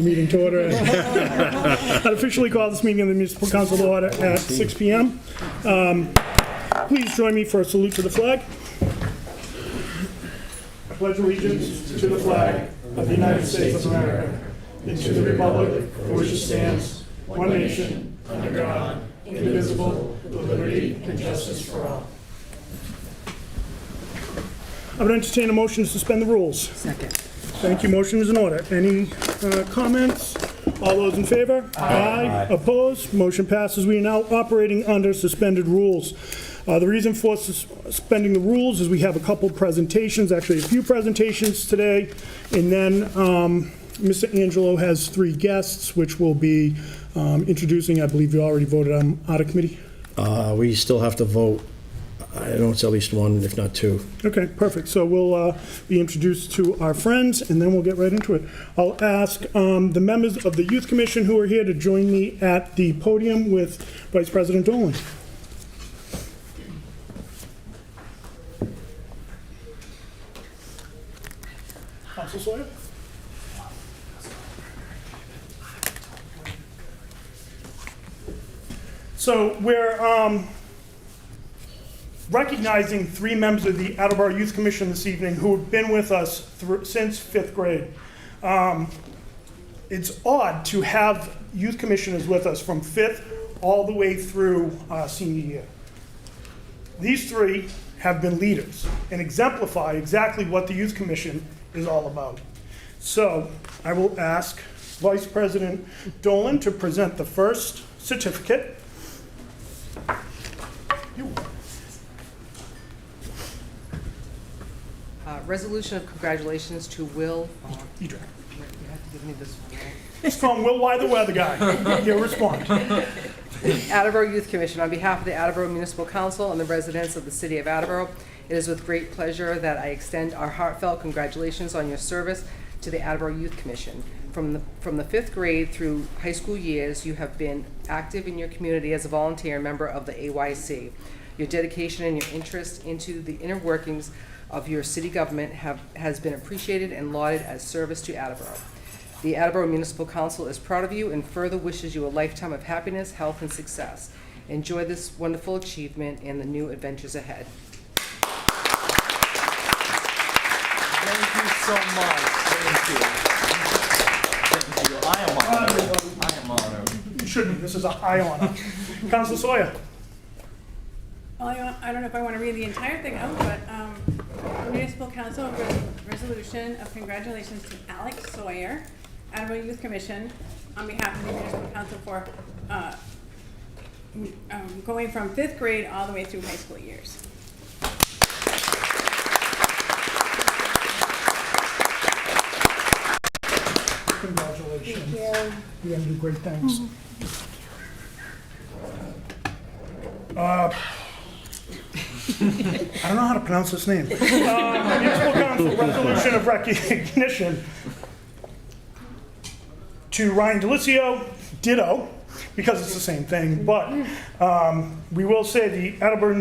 the meeting to order. I'd officially call this meeting of the Municipal Council to order at 6 p.m. Please join me for a salute to the flag. I pledge allegiance to the flag of the United States of America and to the republic for which it stands, one nation, under God, indivisible, with liberty and justice for all. I would entertain a motion to suspend the rules. Second. Thank you. Motion is in order. Any comments? All those in favor? Aye. Opposed? Motion passes. We are now operating under suspended rules. The reason for suspending the rules is we have a couple presentations, actually a few presentations today, and then Mr. Angelo has 3 guests, which we'll be introducing. I believe you already voted on out of committee. We still have to vote. I know it's at least 1, if not 2. Okay, perfect. So we'll be introduced to our friends, and then we'll get right into it. I'll ask the members of the Youth Commission who are here to join me at the podium with Vice President Dolan. Council Sawyer? So we're recognizing 3 members of the Attleboro Youth Commission this evening who have been with us since 5th grade. It's odd to have youth commissioners with us from 5th all the way through senior year. These 3 have been leaders and exemplify exactly what the Youth Commission is all about. So I will ask Vice President Dolan to present the first certificate. Resolution of congratulations to Will. You have You have to give me this one, right? It's from Will Why the Weather Guy. He'll respond. Attleboro Youth Commission, on behalf of the Attleboro Municipal Council and the residents of the city of Attleboro, it is with great pleasure that I extend our heartfelt congratulations on your service to the Attleboro Youth Commission. From the 5th grade through high school years, you have been active in your community as a volunteer and member of the AYC. Your dedication and your interest into the inner workings of your city government has been appreciated and lauded as service to Attleboro. The Attleboro Municipal Council is proud of you and further wishes you a lifetime of happiness, health, and success. Enjoy this wonderful achievement and the new adventures ahead. Thank you so much. Thank you. I am honored. I am honored. You shouldn't. This is a high honor. Council Sawyer. Well, I don't know if I want to read the entire thing out, but the Municipal Council resolution of congratulations to Alex Sawyer, Attleboro Youth Commission, on behalf of the Municipal Council for going from 5th grade all the way through high school years. Congratulations. Thank you. You're going to do great things. I don't know how to pronounce this name. Municipal Council resolution of recognition to Ryan Delicio, ditto, because it's the same thing, but we will say the Attleboro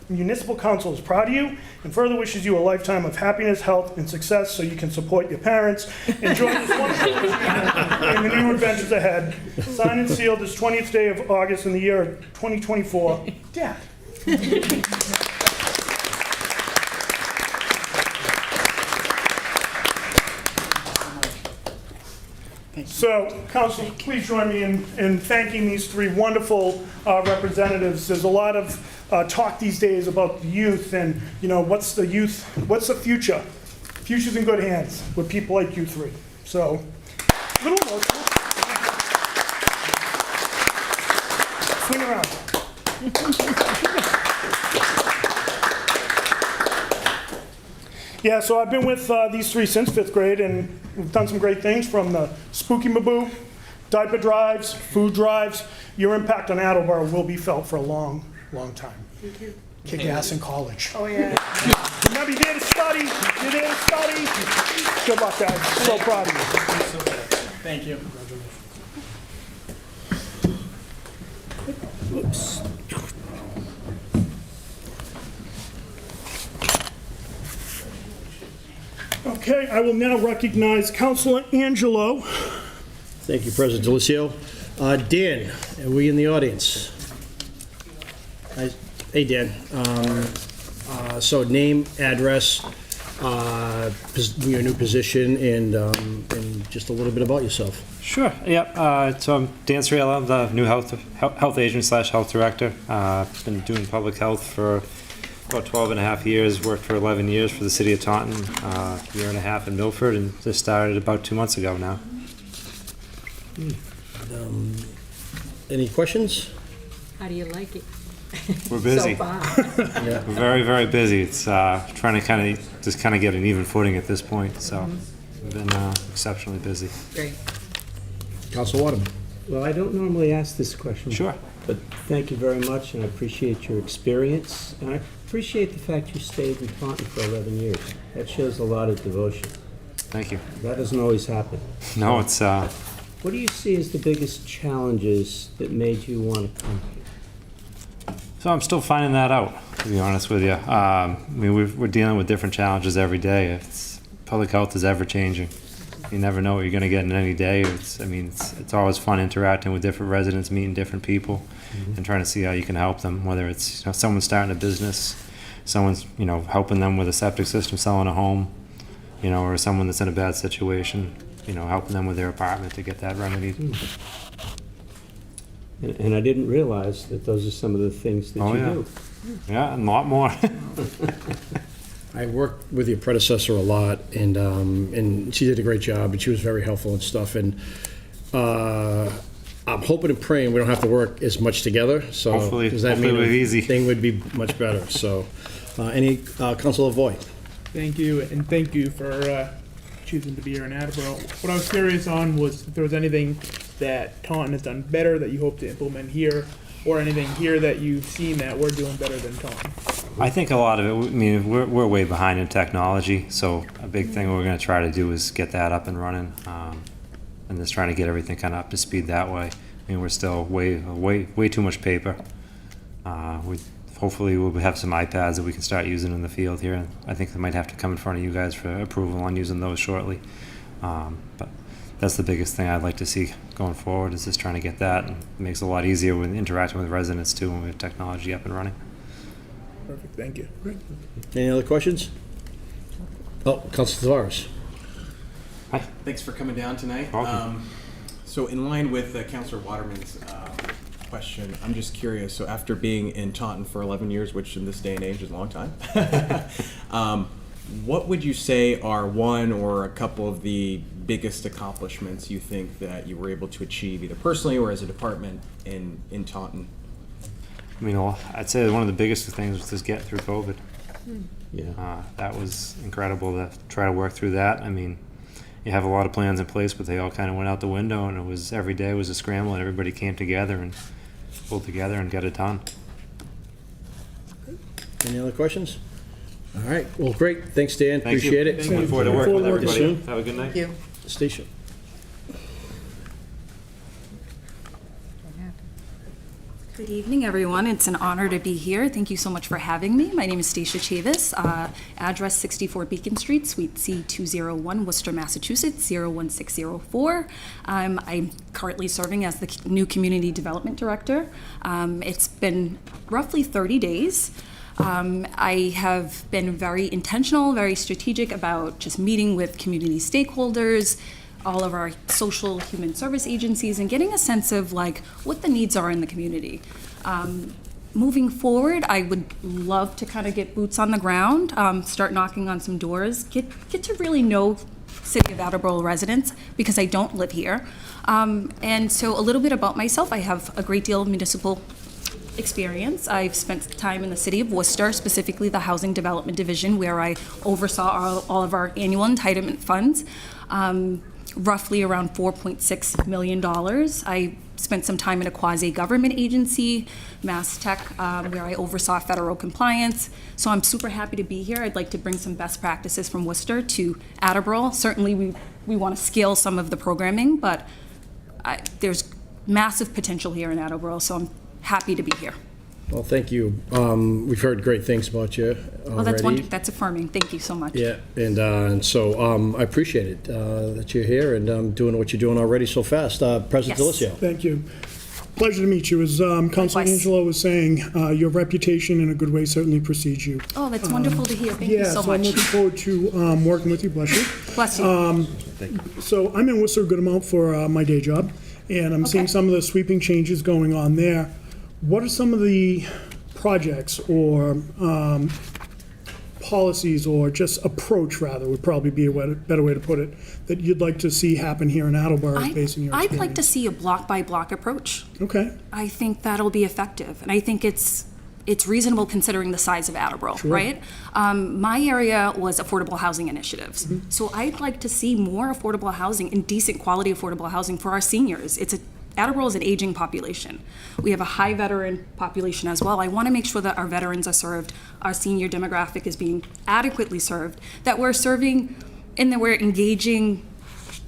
Municipal Council is proud of you and further wishes you a lifetime of happiness, health, and success so you can support your parents. Enjoy this wonderful achievement and the new adventures ahead. Signed and sealed this 20th day of August in the year of 2024. Dad. So, Council, please join me in thanking these 3 wonderful representatives. There's a lot of talk these days about the youth and, you know, what's the future? Future's in good hands with people like you 3. So, a little emotional. Swing around. Yeah, so I've been with these 3 since 5th grade, and we've done some great things from the Spooky Maboo, diaper drives, food drives. Your impact on Attleboro will be felt for a long, long time. Thank you. Kick ass in college. Oh, yeah. Remember, you're there to study. You're there to study. Good luck, guys. So proud of you. Thank you. Oops. Okay, I will now recognize Councilor Angelo Thank you, President Delicio. Dan, are we in the audience? Hey, Dan. So name, address, your new position, and just a little bit about yourself. Sure. Yep. So I'm Dan Sriella. I'm the new health agent / health director. Been doing public health for about 12 and a half years. Worked for 11 years for the city of Taunton. A year and a half in Milford, and just started about 2 months ago now. Any questions? How do you like it? We're busy. So far. We're very, very busy. It's trying to just get an even footing at this point. So we've been exceptionally busy. Great. Council Waterman. Well, I don't normally ask this question. Sure. But thank you very much, and I appreciate your experience. And I appreciate the fact you stayed in Taunton for 11 years. That shows a lot of devotion. Thank you. That doesn't always happen. No, it's What do you see as the biggest challenges that made you want to come here? So I'm still finding that out, to be honest with you. I mean, we're dealing with different challenges every day. Public health is ever changing. You never know what you're going to get in any day. It's always fun interacting with different residents, meeting different people, and trying to see how you can help them. Whether it's someone starting a business, someone's helping them with a septic system, selling a home, or someone that's in a bad situation, helping them with their apartment to get that remedied. And I didn't realize that those are some of the things that you do. Yeah, and a lot more. I worked with your predecessor a lot, and she did a great job, and she was very helpful and stuff. And I'm hoping and praying we don't have to work as much together. So Hopefully does that it'll mean be easy. thing would be much better? So, any Councilor Voigt? Thank you, and thank you for choosing to be here in Attleboro. What I was curious on was if there was anything that Taunton has done better that you hope to implement here, or anything here that you've seen that we're doing better than Taunton. I think a lot of it, we're way behind in technology, so a big thing we're going to try to do is get that up and running, and just trying to get everything kind of up to speed that way. We're still way too much paper. Hopefully we'll have some iPads that we can start using in the field here. I think they might have to come in front of you guys for approval on using those shortly. But that's the biggest thing I'd like to see going forward, is just trying to get that. And it makes it a lot easier when interacting with residents too when we have technology up and running. Perfect, thank you. Any other questions? Oh, Councilor Tavares. Thanks for coming down tonight. Welcome. So in line with Councilor Waterman's question, I'm just curious, so after being in Taunton for 11 years, which in this day and age is a long time, what would you say are one or a couple of the biggest accomplishments you think that you were able to achieve, either personally or as a department in Taunton? I'd say one of the biggest things was just getting through COVID. Yeah. That was incredible to try to work through that. You have a lot of plans in place, but they all kind of went out the window, and every day was a scramble, and everybody came together and pulled together and got it done. Any other questions? All right. Well, great. Thanks, Dan. Thank you. Appreciate it. Looking forward to working with Look forward to everybody. soon. Have a good night. Thank you. Stacia. Good evening, everyone. It's an honor to be here. Thank you so much for having me. My name is Stacia Chavis, address 64 Beacon Street, Suite C201, Worcester, Massachusetts, 01604. I'm currently serving as the new Community Development Director. It's been roughly 30 days. I have been very intentional, very strategic about just meeting with community stakeholders, all of our social human service agencies, and getting a sense of what the needs are in the community. Moving forward, I would love to kind of get boots on the ground, start knocking on some doors, get to really know City of Attleboro residents, because I don't live here. And so a little bit about myself: I have a great deal of municipal experience. I've spent time in the City of Worcester, specifically the Housing Development Division, where I oversaw all of our annual entitlement funds. Roughly around $4.6 million. I spent some time in a quasi-government agency, Mass Tech, where I oversaw federal compliance. So I'm super happy to be here. I'd like to bring some best practices from Worcester to Attleboro. Certainly we want to scale some of the programming, but there's massive potential here in Attleboro, so I'm happy to be here. Well, thank you. We've heard great things about you already. Well, that's wonderful. That's affirming. Thank you so much. Yeah, and so I appreciate it that you're here and doing what you're doing already so fast. President Yes. Delicio. Thank you. Pleasure to meet you. As Councilor Likewise. Angelo was saying, your reputation in a good way certainly precedes you. Oh, that's wonderful to hear. Thank you so I'm much. looking forward to working with you. Bless you. Bless you. So I'm in Worcester a good amount for my day job, and I'm seeing Okay. some of the sweeping changes going on there. What are some of the projects or policies, or just approach, rather, would probably be a better way to put it, that you'd like to see happen here in Attleboro based on your I'd experience? like to see a block-by-block approach. Okay, I think that'll be effective, and I think it's reasonable considering the size of Attleboro, right? My area was affordable housing initiatives, so I'd like to see more affordable housing and decent quality affordable housing for our seniors. Attleboro is an aging population. We have a high veteran population as well. I want to make sure that our veterans are served, our senior demographic is being adequately served, that we're serving and that we're engaging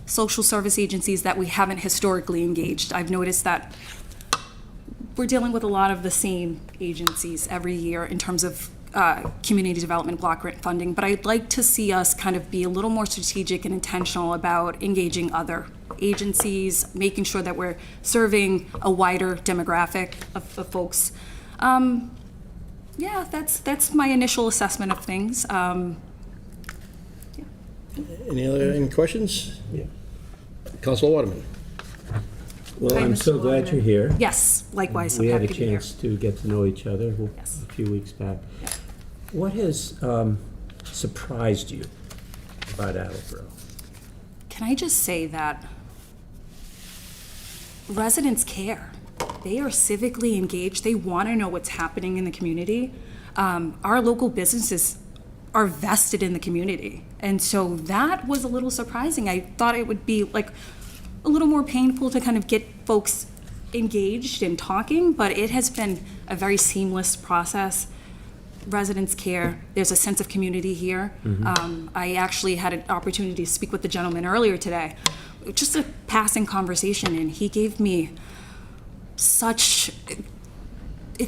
social service agencies that we haven't historically engaged. I've noticed that we're dealing with a lot of the same agencies every year in terms of community development block grant funding, but I'd like to see us kind of be a little more strategic and intentional about engaging other agencies, making sure that we're serving a wider demographic of folks. Yeah, that's my initial assessment of things. Any questions? Yeah. Councilor Waterman. Well, Hi, I'm Mr. so glad Waterman. you're here. Yes, likewise. We I'm had happy a to be here. chance to get to know each other Yes. a few weeks back. What has surprised you about Attleboro? Can I just say that residents care. They are civically engaged. They want to know what's happening in the community. Our local businesses are vested in the community. And so that was a little surprising. I thought it would be like a little more painful to kind of get folks engaged and talking, but it has been a very seamless process. Residents care. There's a sense of community here. I actually had an opportunity to speak with the gentleman earlier today, just a passing conversation, and he gave me it's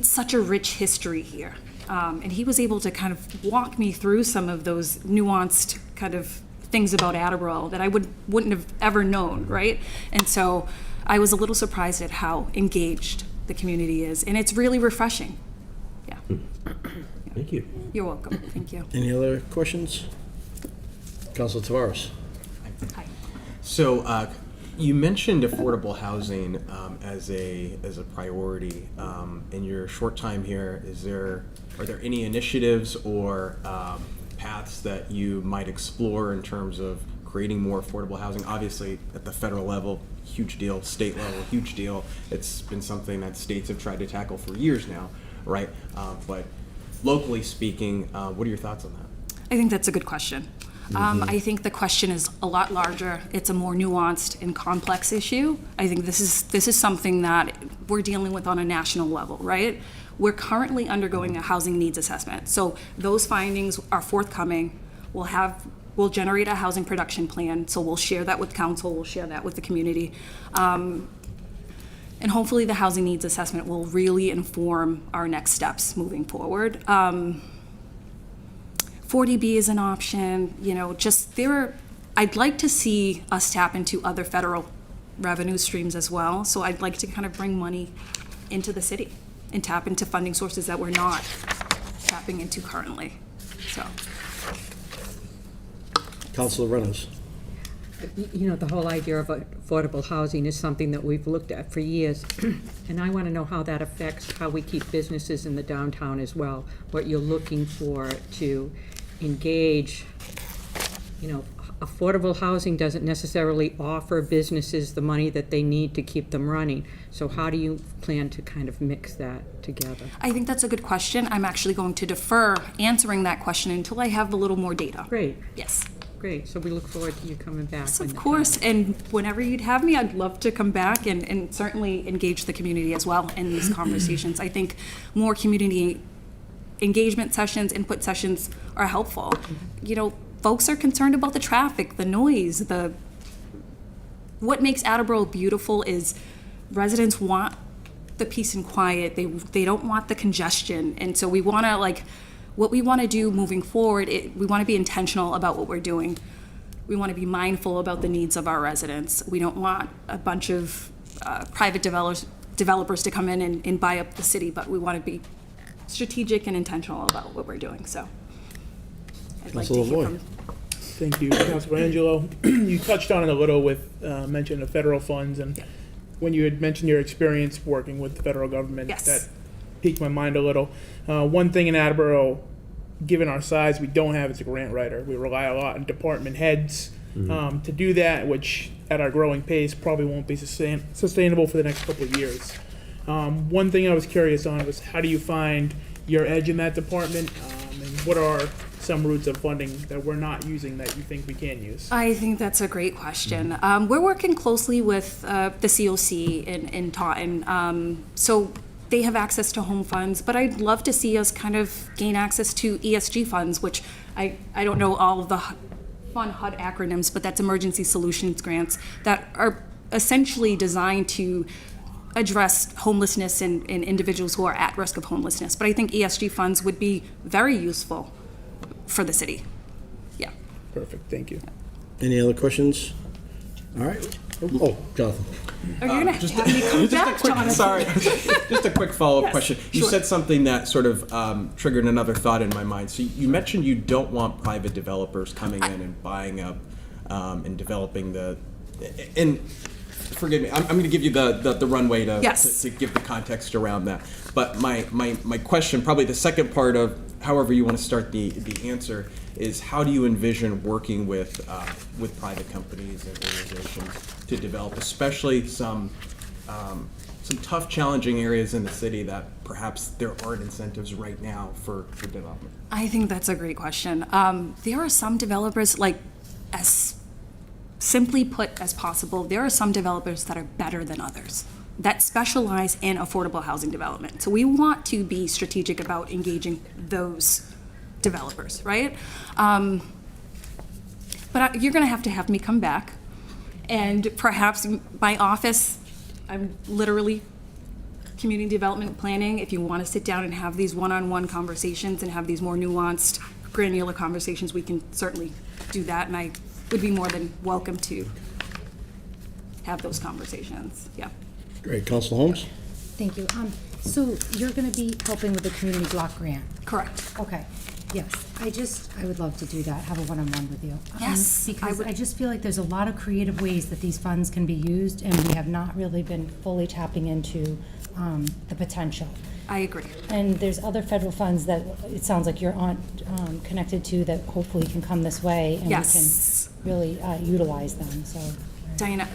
such a rich history here. And he was able to kind of walk me through some of those nuanced kind of things about Attleboro that I wouldn't have ever known, right? And so I was a little surprised at how engaged the community is, and it's really refreshing. Yeah. Thank you. You're welcome. Thank you. Any other questions? Councilor Tavares. Hi. So you mentioned affordable housing as a priority. In your short time here, are there any initiatives or paths that you might explore in terms of creating more affordable housing? Obviously, at the federal level, huge deal. State level, huge deal. It's been something that states have tried to tackle for years now, right? But locally speaking, what are your thoughts on that? I think that's a good question. I think the question is a lot larger. It's a more nuanced and complex issue. I think this is something that we're dealing with on a national level, right? We're currently undergoing a housing needs assessment. So those findings are forthcoming. We'll generate a housing production plan. So we'll share that with council, we'll share that with the community. And hopefully the housing needs assessment will really inform our next steps moving forward. 40B is an option, I'd like to see us tap into other federal revenue streams as well. So I'd like to kind of bring money into the city and tap into funding sources that we're not tapping into currently, so. Councilor Reynolds. The whole idea of affordable housing is something that we've looked at for years. And I want to know how that affects how we keep businesses in the downtown as well. What you're looking for to engage, affordable housing doesn't necessarily offer businesses the money that they need to keep them running. So how do you plan to kind of mix that together? I think that's a good question. I'm actually going to defer answering that question until I have a little more data. Great, Yes. great. So we look forward to you coming back. Yes, when of the course, time- and whenever you'd have me, I'd love to come back and certainly engage the community as well in these conversations. I think more community engagement sessions, input sessions are helpful. Folks are concerned about the traffic, the noise, what makes Attleboro beautiful is residents want the peace and quiet. They don't want the congestion. And so we want to, like, what we want to do moving forward, we want to be intentional about what we're doing. We want to be mindful about the needs of our residents. We don't want a bunch of private developers to come in and buy up the city, but we want to be strategic and intentional about what we're doing. So I'd like to Councilor hear Voigt. from. Thank you, Councilor Angelo. You touched on it a little with mention of federal funds, and when you had mentioned your experience working with the federal government, Yes. that piqued my mind a little. One thing in Attleboro, given our size, we don't have is a grant writer. We rely a lot on department heads to do that, which at our growing pace probably won't be sustainable for the next couple of years. One thing I was curious on was how do you find your edge in that department, and what are some routes of funding that we're not using that you think we can use? I think that's a great question. We're working closely with the COC in Taunton. So they have access to home funds, but I'd love to see us kind of gain access to ESG funds, which I don't know all of the fun HUD acronyms, but that's Emergency Solutions Grants that are essentially designed to address homelessness and individuals who are at risk of homelessness. But I think ESG funds would be very useful for the city. Yeah. Perfect, thank you. Any other questions? All right. Oh, Jonathan. Are you gonna have me come back, Jonathan? Sorry, just a quick follow-up question. You said something that sort of triggered another thought in my mind. So you mentioned you don't want private developers coming in and buying up and developing and forgive me, I'm going to give you the runway to give the context around that. But my question, probably the second part of however you want to start the answer, is how do you envision working with private companies and organizations to develop, especially some tough, challenging areas in the city that perhaps there aren't incentives right now for development? I think that's a great question. There are some developers, like, as simply put as possible, there are some developers that are better than others that specialize in affordable housing development. So we want to be strategic about engaging those developers, right? But you're going to have me come back, and perhaps my office, I'm literally community development planning. If you want to sit down and have these one-on-one conversations and have these more nuanced, granular conversations, we can certainly do that, and I would be more than welcome to have those conversations. Yeah. Great. Councilor Holmes? Thank you. So you're going to be helping with the community block grant? Correct. Okay. Yes. I would love to do that, have a one-on-one with you. Yes, Because I just feel like there's a lot of creative ways that these funds can be used, and we have not really been fully tapping into the potential. I agree. And there's other federal funds that it sounds like you're connected to that hopefully can come this way, and Yes. we can really utilize them. So, Diana,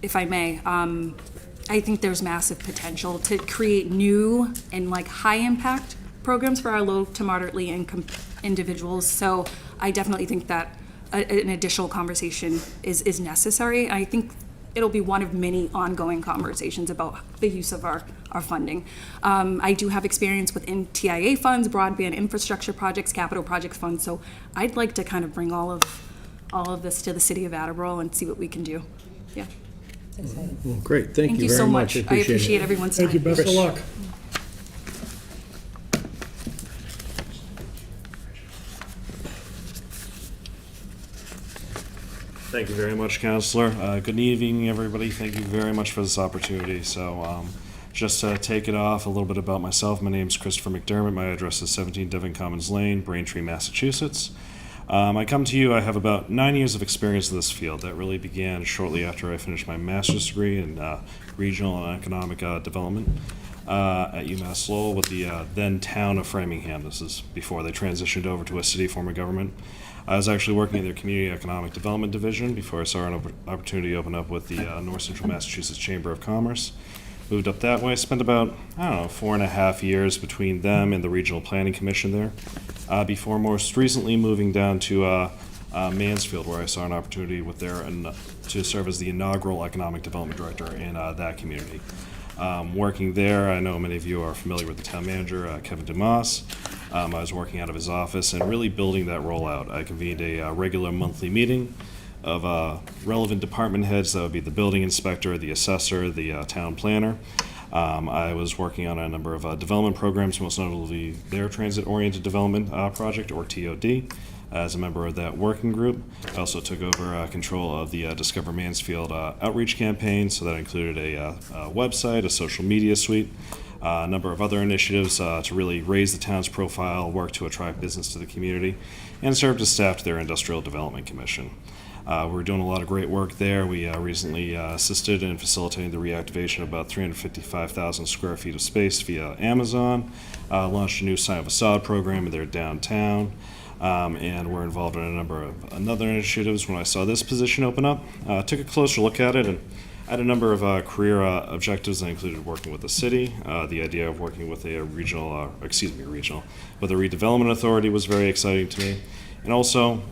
if I may, I think there's massive potential to create new and like high impact programs for our low to moderately income individuals. So I definitely think that an additional conversation is necessary. I think it'll be one of many ongoing conversations about the use of our funding. I do have experience with TIA funds, broadband infrastructure projects, capital projects funds. So I'd like to kind of bring all of this to the city of Attleboro and see what we can do. Yeah. Well, great. Thank you very so much. much. I appreciate everyone's time. Thank you, best of luck. Thank you very much, Counselor. Good evening, everybody. Thank you very much for this opportunity. So just to take it off, a little bit about myself. My name is Christopher McDermott. My address is 17 Devon Commons Lane, Braintree, Massachusetts. I come to you, I have about 9 years of experience in this field. That really began shortly after I finished my master's degree in regional and economic development at UMass Lowell with the then town of Framingham. This is before they transitioned over to a city form of government. I was actually working in their Community Economic Development Division before I saw an opportunity to open up with the North Central Massachusetts Chamber of Commerce. Moved up that way. Spent about, 4.5 years between them and the Regional Planning Commission there, before most recently moving down to Mansfield, where I saw an opportunity with to serve as the inaugural Economic Development Director in that community. Working there, I know many of you are familiar with the town manager, Kevin DeMoss. I was working out of his office and really building that rollout. I convened a regular monthly meeting of relevant department heads. That would be the building inspector, the assessor, the town planner. I was working on a number of development programs, most notably their Transit-Oriented Development Project, or TOD. As a member of that working group, I also took over control of the Discover Mansfield outreach campaign, so that included a website, a social media suite, a number of other initiatives to really raise the town's profile, work to attract business to the community, and served as staff to their Industrial Development Commission. We're doing a lot of great work there. We recently assisted in facilitating the reactivation of about 355,000 square feet of space via Amazon, launched a new sign facade program in their downtown, and we're involved in a number of other initiatives. When I saw this position open up, took a closer look at it, and I had a number of career objectives that included working with the city. The idea of working with a regional, with a redevelopment authority was very exciting to me. And also,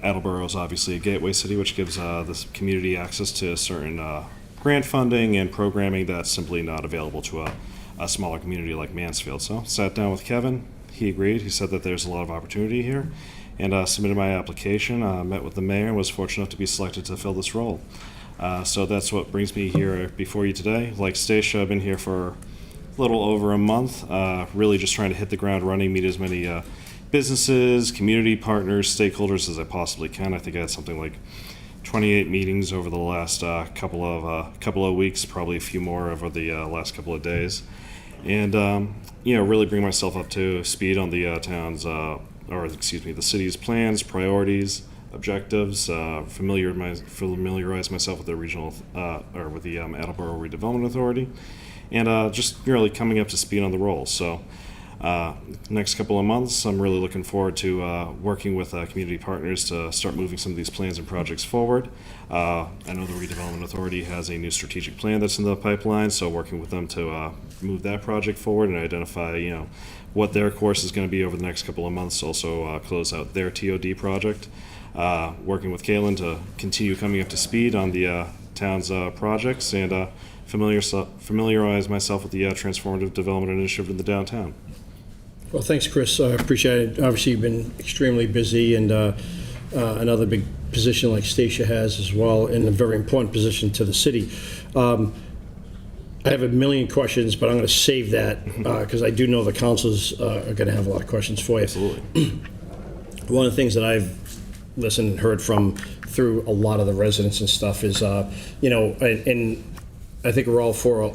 Attleboro is obviously a gateway city, which gives this community access to certain grant funding and programming that's simply not available to a smaller community like Mansfield. So, sat down with Kevin. He agreed. He said that there's a lot of opportunity here, and submitted my application. Met with the mayor and was fortunate enough to be selected to fill this role. So that's what brings me here before you today. Like Stacia, I've been here for a little over a month, really just trying to hit the ground running, meet as many businesses, community partners, stakeholders as I possibly can. I think I had something like 28 meetings over the last couple of weeks, probably a few more over the last couple of days, and really bring myself up to speed on the the city's plans, priorities, objectives. Familiarize myself with the regional with the Attleboro Redevelopment Authority, and just really coming up to speed on the role. So. Next couple of months, I'm really looking forward to working with community partners to start moving some of these plans and projects forward. I know the Redevelopment Authority has a new strategic plan that's in the pipeline, so working with them to move that project forward and identify, what their course is going to be over the next couple of months. Also close out their TOD project. Working with Kaylin to continue coming up to speed on the town's projects and familiarize myself with the transformative development initiative in the downtown. Well, thanks, Chris. I appreciate it. Obviously, you've been extremely busy, and another big position like Stacia has as well, and a very important position to the city. I have a million questions, but I'm going to save that because I do know the councils are going to have a lot of questions for you. Absolutely. One of the things that I've listened and heard from through a lot of the residents and stuff is, and I think we're all for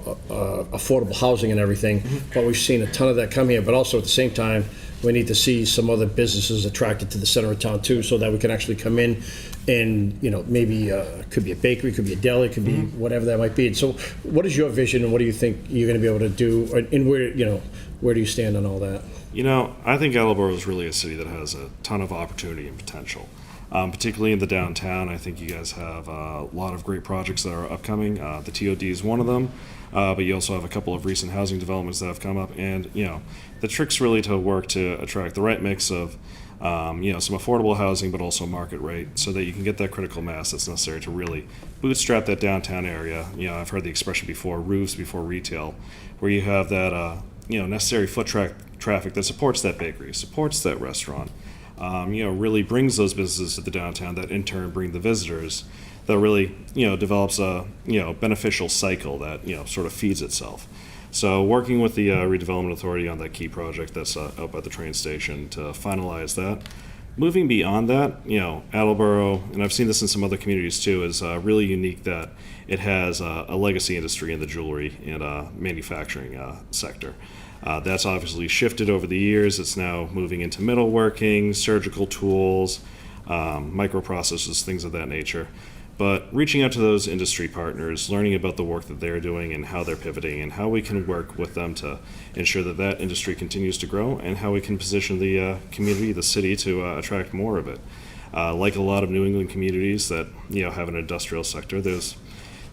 affordable housing and everything, but we've seen a ton of that come here. But also at the same time, we need to see some other businesses attracted to the center of town too, so that we can actually come in and, maybe could be a bakery, could be a deli, could be whatever that might be. And so what is your vision and what do you think you're going to be able to do? And where do you stand on all that? I think Attleboro is really a city that has a ton of opportunity and potential. Particularly in the downtown, I think you guys have a lot of great projects that are upcoming. The TOD is one of them, but you also have a couple of recent housing developments that have come up. And, the trick's really to work to attract the right mix of, some affordable housing, but also market rate, so that you can get that critical mass that's necessary to really bootstrap that downtown area. I've heard the expression before, roofs before retail, where you have that, necessary foot traffic that supports that bakery, supports that restaurant. Really brings those businesses to the downtown that in turn bring the visitors, that really, develops a, beneficial cycle that, sort of feeds itself. So working with the Redevelopment Authority on that key project that's out by the train station to finalize that. Moving beyond that, Attleboro, and I've seen this in some other communities too, is really unique that it has a legacy industry in the jewelry and manufacturing sector. That's obviously shifted over the years. It's now moving into metalworking, surgical tools, microprocessors, things of that nature. But reaching out to those industry partners, learning about the work that they're doing and how they're pivoting and how we can work with them to ensure that that industry continues to grow and how we can position the community, the city, to attract more of it. Like a lot of New England communities that have an industrial sector, there's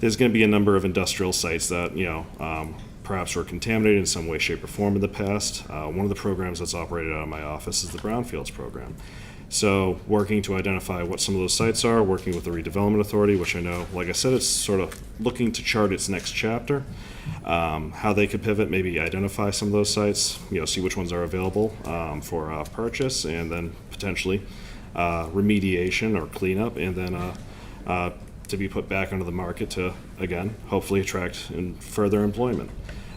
going to be a number of industrial sites that perhaps were contaminated in some way, shape, or form in the past. One of the programs that's operated out of my office is the Brownfields program. So working to identify what some of those sites are, working with the Redevelopment Authority, which I know, like I said, it's sort of looking to chart its next chapter, how they could pivot, maybe identify some of those sites, see which ones are available for purchase, and then potentially remediation or cleanup, and then to be put back onto the market to, again, hopefully attract further employment.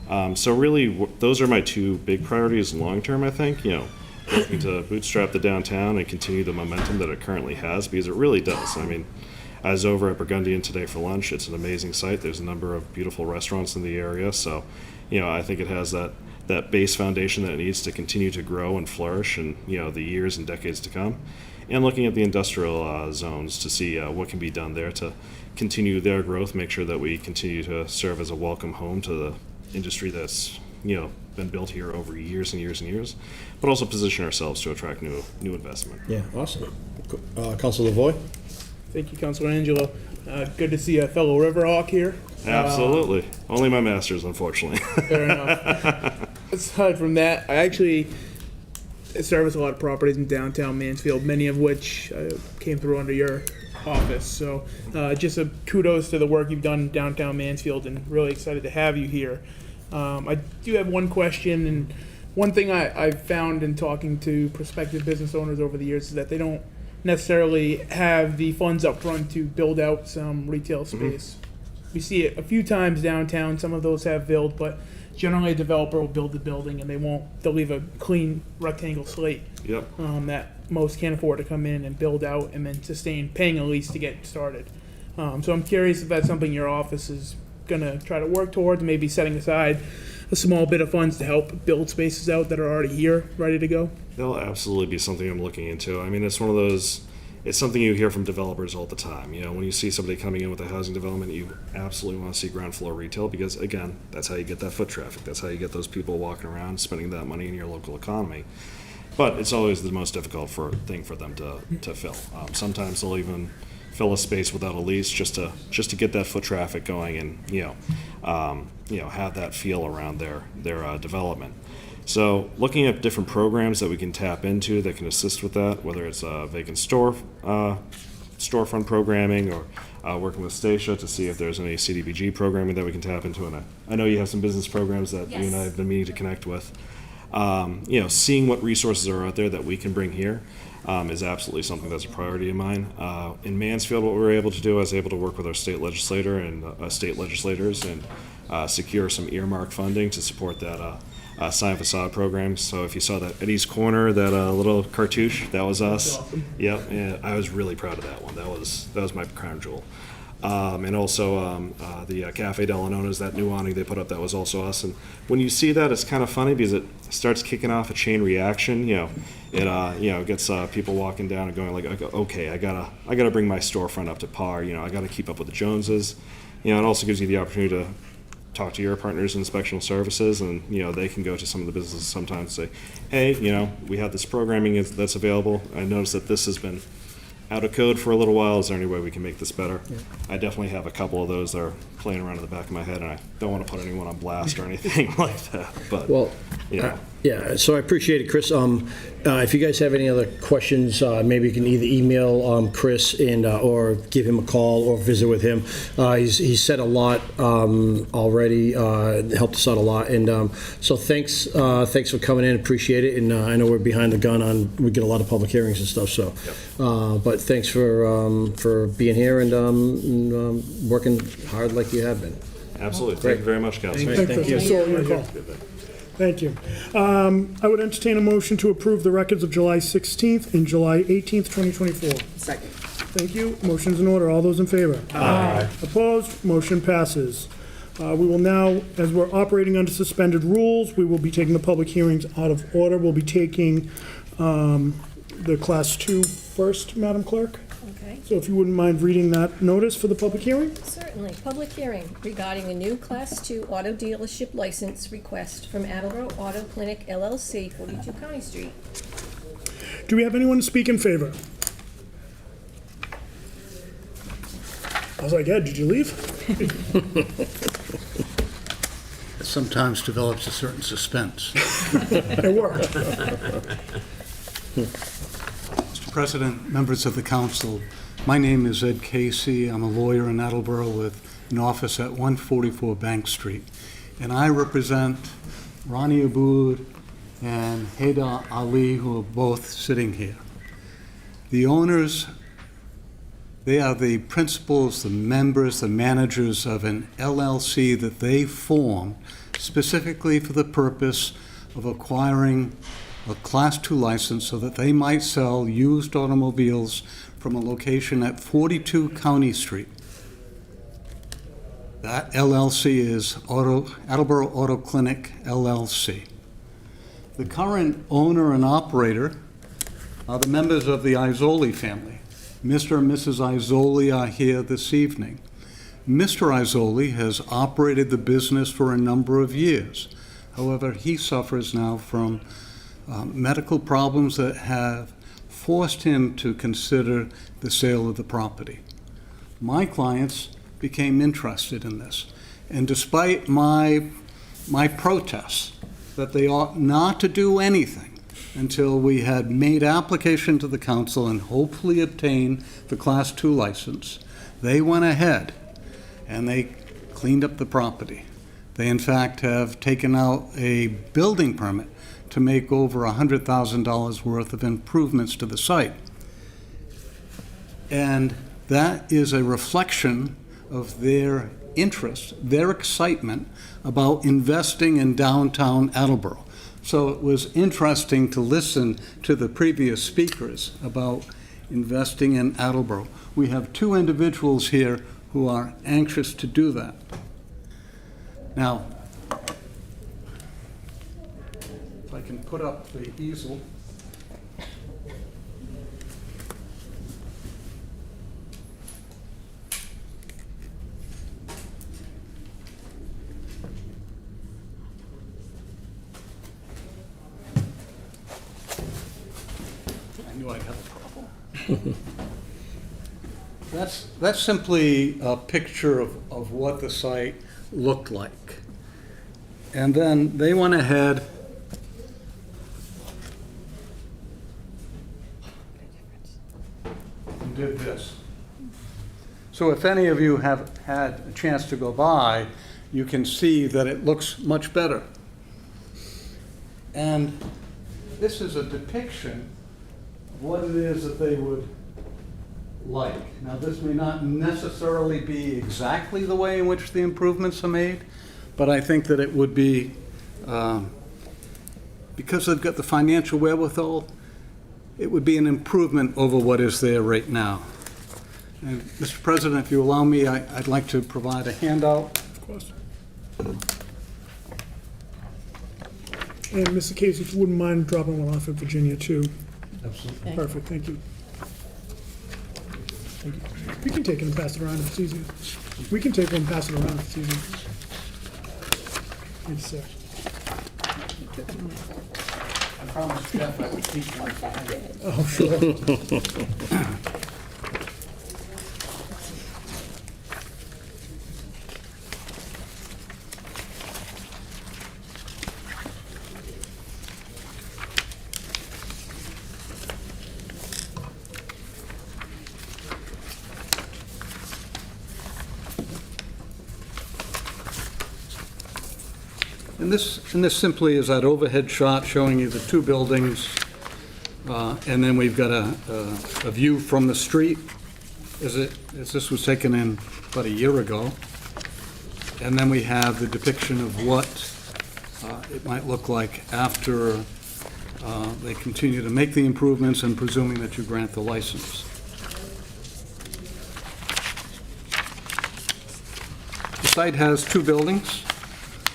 So really, those are my two big priorities long-term, I think, looking to bootstrap the downtown and continue the momentum that it currently has, because it really does. I mean, I was over at Burgundian today for lunch. It's an amazing site. There's a number of beautiful restaurants in the area. So, I think it has that base foundation that it needs to continue to grow and flourish in, the years and decades to come. And looking at the industrial zones to see what can be done there to continue their growth, make sure that we continue to serve as a welcome home to the industry that's, been built here over years and years and years, but also position ourselves to attract new investment. Yeah, awesome. Councilor Lavoy? Thank you, Councilor Angelo. Good to see a fellow Riverhawk here. Absolutely. Only my masters, unfortunately. Fair enough. Aside from that, I actually service a lot of properties in downtown Mansfield, many of which came through under your office. So just a kudos to the work you've done in downtown Mansfield, and really excited to have you here. I do have one question, and one thing I've found in talking to prospective business owners over the years is that they don't necessarily have the funds up front to build out some retail space. We see it a few times downtown. Some of those have built, but generally a developer will build the building and they'll leave a clean rectangle slate. Yep. That most can't afford to come in and build out and then sustain paying a lease to get started. So I'm curious if that's something your office is gonna try to work towards, maybe setting aside a small bit of funds to help build spaces out that are already here, ready to go. That'll absolutely be something I'm looking into. I mean, it's one of those, it's something you hear from developers all the time. When you see somebody coming in with a housing development, you absolutely want to see ground floor retail, because again, that's how you get that foot traffic. That's how you get those people walking around, spending that money in your local economy. But it's always the most difficult thing for them to fill. Sometimes they'll even fill a space without a lease just to get that foot traffic going and have that feel around their development. So looking at different programs that we can tap into that can assist with that, whether it's vacant storefront programming, or working with Stacia to see if there's any CDBG programming that we can tap into. And I know you have some business programs that you and I have been meaning to connect with. Seeing what resources are out there that we can bring here is absolutely something that's a priority of mine. In Mansfield, what we were able to do, I was able to work with our state legislator and state legislators and secure some earmark funding to support that sign facade program. So if you saw that at East Corner, that little cartouche, that was us. Awesome. Yep, and I was really proud of that one. That was my crown jewel. And also the Cafe Della Nona's, that new awning they put up, that was also us. And when you see that, it's kind of funny because it starts kicking off a chain reaction. It gets people walking down and going like, okay, I gotta bring my storefront up to par. I gotta keep up with the Joneses. It also gives you the opportunity to talk to your partners in inspectional services, and they can go to some of the businesses sometimes and say, hey, we have this programming that's available. I noticed that this has been out of code for a little while. Is there any way we can make this better? Yeah. I definitely have a couple of those that are playing around in the back of my head, and I don't want to put anyone on blast or anything like that. But yeah, so I appreciate it, Chris. If you guys have any other questions, maybe you can either email Chris and or give him a call or visit with him. He's said a lot already, helped us out a lot, and so thanks for coming in. Appreciate it, and I know we're behind the gun we get a lot of public hearings and stuff. So, but thanks for being here and working hard like you have been. Absolutely. Thank you very much, Councilor. Thank you. Sorry, your call. Thank you. I would entertain a motion to approve the records of July 16th and July 18th, 2024. Second. Thank you. Motion's in order. All those in favor? Aye. Opposed? Motion passes. We will now, as we're operating under suspended rules, we will be taking the public hearings out of order. We'll be taking the Class 2 first, Madam Clerk. Okay. So if you wouldn't mind reading that notice for the public hearing? Certainly. Public hearing regarding a new Class 2 auto dealership license request from Attleboro Auto Clinic LLC, 42 County Street. Do we have anyone to speak in favor? I was like, Ed, did you leave? It sometimes develops a certain suspense. It worked. Mr. President, members of the council, my name is Ed Casey. I'm a lawyer in Attleboro with an office at 144 Bank Street. And I represent Ronnie Abood and Haydar Ali, who are both sitting here. The owners, they are the principals, the members, the managers of an LLC that they formed specifically for the purpose of acquiring a Class II license so that they might sell used automobiles from a location at 42 County Street. That LLC is Attleboro Auto Clinic LLC. The current owner and operator are the members of the Izzoli family. Mr. and Mrs. Izzoli are here this evening. Mr. Izzoli has operated the business for a number of years. However, he suffers now from medical problems that have forced him to consider the sale of the property. My clients became interested in this, and despite my protests that they ought not to do anything until we had made application to the council and hopefully obtained the Class II license, they went ahead and they cleaned up the property. They, in fact, have taken out a building permit to make over $100,000 worth of improvements to the site. And that is a reflection of their interest, their excitement about investing in downtown Attleboro. So it was interesting to listen to the previous speakers about investing in Attleboro. We have two individuals here who are anxious to do that. Now, if I can put up the easel. I knew I'd have a problem. That's simply a picture of what the site looked like. And then they went ahead and did this. So if any of you have had a chance to go by, you can see that it looks much better. And this is a depiction of what it is that they would like. Now, this may not necessarily be exactly the way in which the improvements are made, but I think that it would be, because they've got the financial wherewithal, it would be an improvement over what is there right now. And Mr. President, if you allow me, I'd like to provide a handout. Of course. And Mr. Casey, if you wouldn't mind dropping one off in Virginia, too. Absolutely. Perfect, thank you. Thank you. We can take it and pass it around if it's easier. We can take one and pass it around if it's easier. Yes, sir. I promised Jeff I would keep one for him. Oh, sure. And this simply is that overhead shot showing you the two buildings, and then we've got a view from the street, as this was taken in about a year ago. And then we have the depiction of what it might look like after they continue to make the improvements and presuming that you grant the license. The site has two buildings.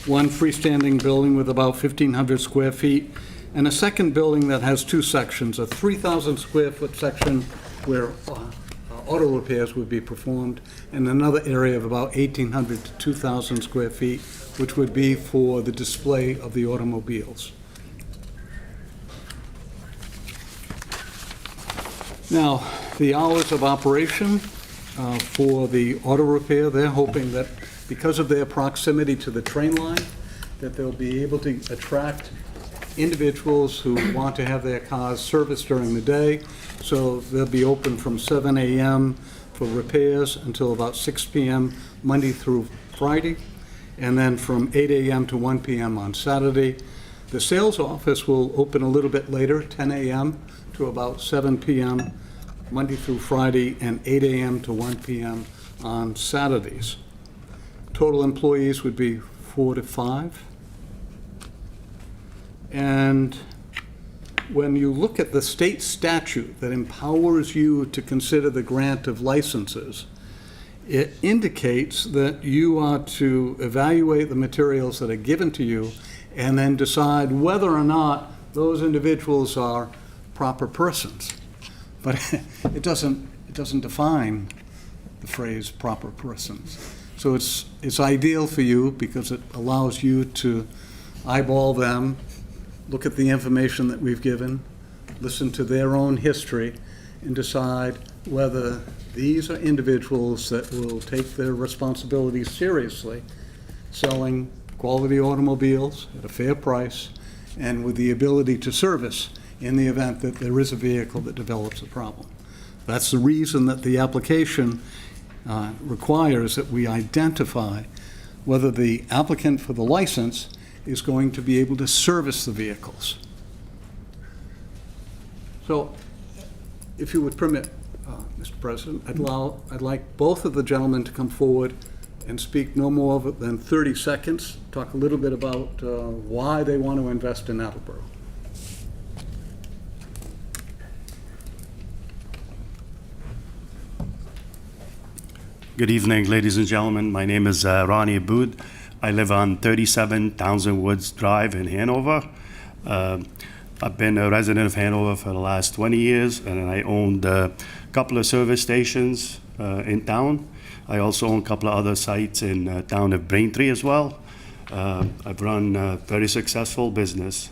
One freestanding building with about 1,500 square feet, and a second building that has two sections, a 3,000 square foot section where auto repairs would be performed, and another area of about 1,800 to 2,000 square feet, which would be for the display of the automobiles. Now, the hours of operation for the auto repair, they're hoping that because of their proximity to the train line, that they'll be able to attract individuals who want to have their cars serviced during the day. So they'll be open from 7 a.m. for repairs until about 6 p.m. Monday through Friday, and then from 8 a.m. to 1 p.m. on Saturday. The sales office will open a little bit later, 10 a.m. to about 7 p.m. Monday through Friday, and 8 a.m. to 1 p.m. on Saturdays. Total employees would be 4 to 5. And when you look at the state statute that empowers you to consider the grant of licenses, it indicates that you are to evaluate the materials that are given to you and then decide whether or not those individuals are proper persons. But it doesn't define the phrase proper persons. So it's ideal for you because it allows you to eyeball them, look at the information that we've given, listen to their own history, and decide whether these are individuals that will take their responsibilities seriously, selling quality automobiles at a fair price and with the ability to service in the event that there is a vehicle that develops a problem. That's the reason that the application requires that we identify whether the applicant for the license is going to be able to service the vehicles. So, if you would permit, Mr. President, I'd like both of the gentlemen to come forward and speak no more than 30 seconds, talk a little bit about why they want to invest in Attleboro. Good evening, ladies and gentlemen. My name is Ronnie Aboud. I live on 37 Townsend Woods Drive in Hanover. I've been a resident of Hanover for the last 20 years, and I owned a couple of service stations in town. I also own a couple of other sites in town of Braintree as well. I've run a very successful business,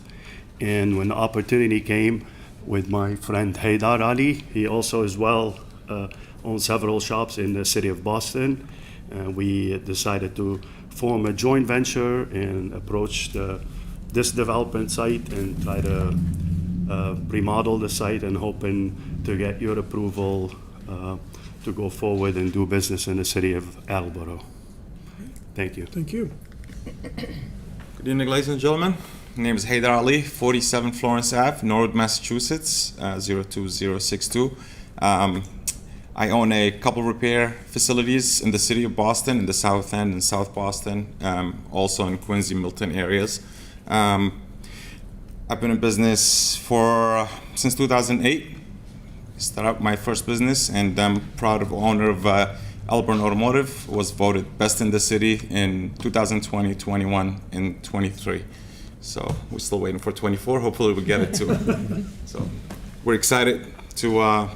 and when the opportunity came with my friend Haydar Ali, he also as well owns several shops in the city of Boston. We decided to form a joint venture and approach this development site and try to remodel the site and hoping to get your approval to go forward and do business in the city of Attleboro. Thank you. Thank you. Good evening, ladies and gentlemen. My name is Haydar Ali, 47 Florence Ave, Norwood, Massachusetts, 02062. I own a couple repair facilities in the city of Boston, in the South End and South Boston, also in Quincy, Milton areas. I've been in business since 2008. Started out my first business, and I'm proud of owner of Attleboro Automotive. Was voted best in the city in 2020, 21, and 23. So we're still waiting for 24. Hopefully we get it too. So we're excited to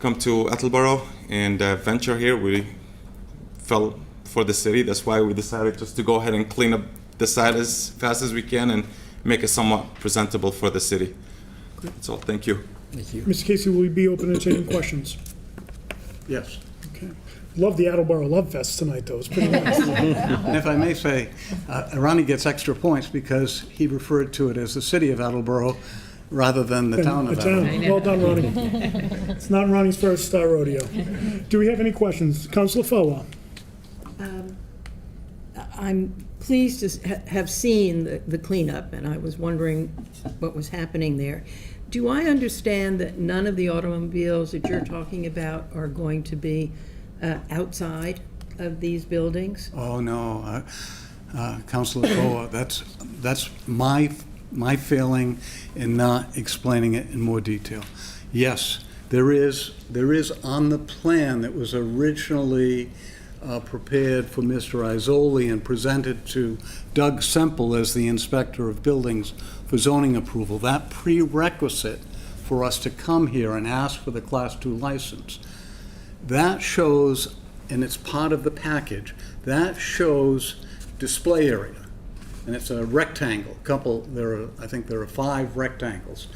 come to Attleboro and venture here. We fell for the city. That's why we decided just to go ahead and clean up the site as fast as we can and make it somewhat presentable for the city. That's all. Thank you. Thank you. Mr. Casey, will we be open to taking questions? Yes. Okay. Love the Attleboro Love Fest tonight, though. It's pretty nice. And if I may say, Ronnie gets extra points because he referred to it as the city of Attleboro rather than the town of Attleboro. Well done, Ronnie. It's not Ronnie's first rodeo. Do we have any questions? Councilor Falwell. I'm pleased to have seen the cleanup, and I was wondering what was happening there. Do I understand that none of the automobiles that you're talking about are going to be outside of these buildings? Oh, no. Councilor Foa, that's my failing in not explaining it in more detail. Yes, there is on the plan that was originally prepared for Mr. Izzoli and presented to Doug Semple as the inspector of buildings for zoning approval, that prerequisite for us to come here and ask for the Class 2 license. That shows, and it's part of the package, that shows display area. And it's a rectangle, I think there are 5 rectangles.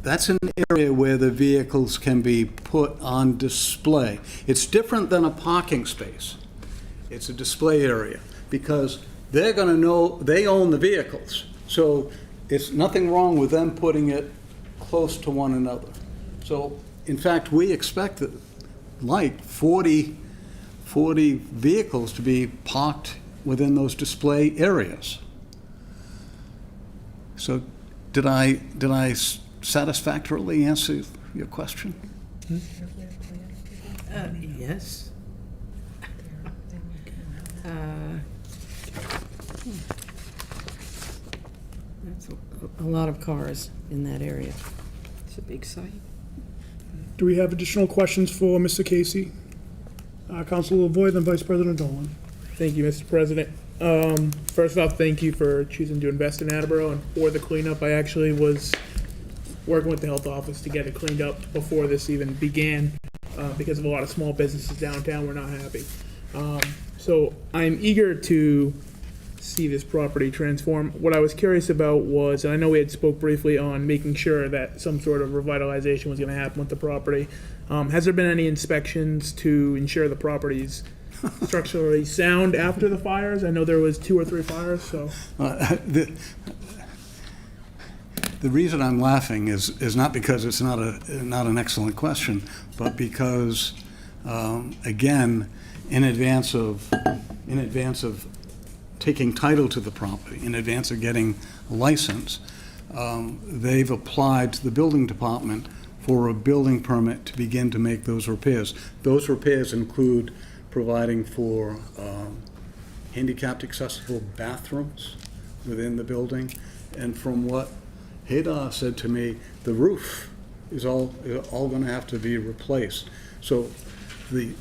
That's an area where the vehicles can be put on display. It's different than a parking space. It's a display area because they're going to know they own the vehicles. So it's nothing wrong with them putting it close to one another. So in fact, we expect that like 40 vehicles to be parked within those display areas. So did I satisfactorily answer your question? Yes. That's a lot of cars in that area. It's a big site. Do we have additional questions for Mr. Casey? Councilor Lavoy, then Vice President Dolan. Thank you, Mr. President. First off, thank you for choosing to invest in Attleboro and for the cleanup. I actually was working with the health office to get it cleaned up before this even began because of a lot of small businesses downtown were not happy. So I'm eager to see this property transform. What I was curious about was, and I know we had spoke briefly on making sure that some sort of revitalization was going to happen with the property. Has there been any inspections to ensure the property's structurally sound after the fires? I know there was 2 or 3 fires, so. The reason I'm laughing is not because it's not an excellent question, but because, again, in advance of taking title to the property, in advance of getting a license, they've applied to the building department for a building permit to begin to make those repairs. Those repairs include providing for handicapped accessible bathrooms within the building. And from what Hadar said to me, the roof is all going to have to be replaced. So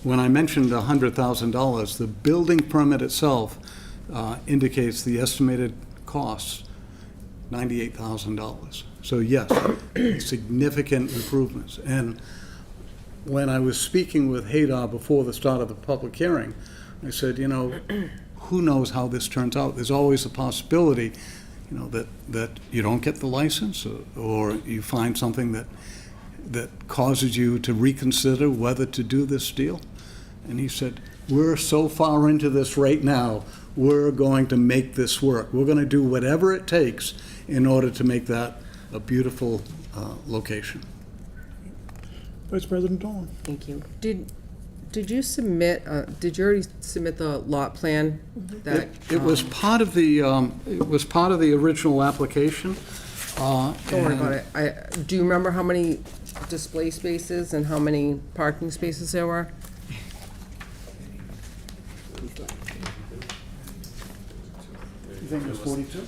when I mentioned $100,000, the building permit itself indicates the estimated costs, $98,000. So yes, significant improvements. And when I was speaking with Hadar before the start of the public hearing, I said, who knows how this turns out? There's always a possibility, that you don't get the license or you find something that causes you to reconsider whether to do this deal. And he said, we're so far into this right now, we're going to make this work. We're going to do whatever it takes in order to make that a beautiful location. Vice President Dolan. Thank you. Did you submit, did you already submit the lot plan? That It was part of the original application. Don't worry about it. Do you remember how many display spaces and how many parking spaces there were? You think it was 42?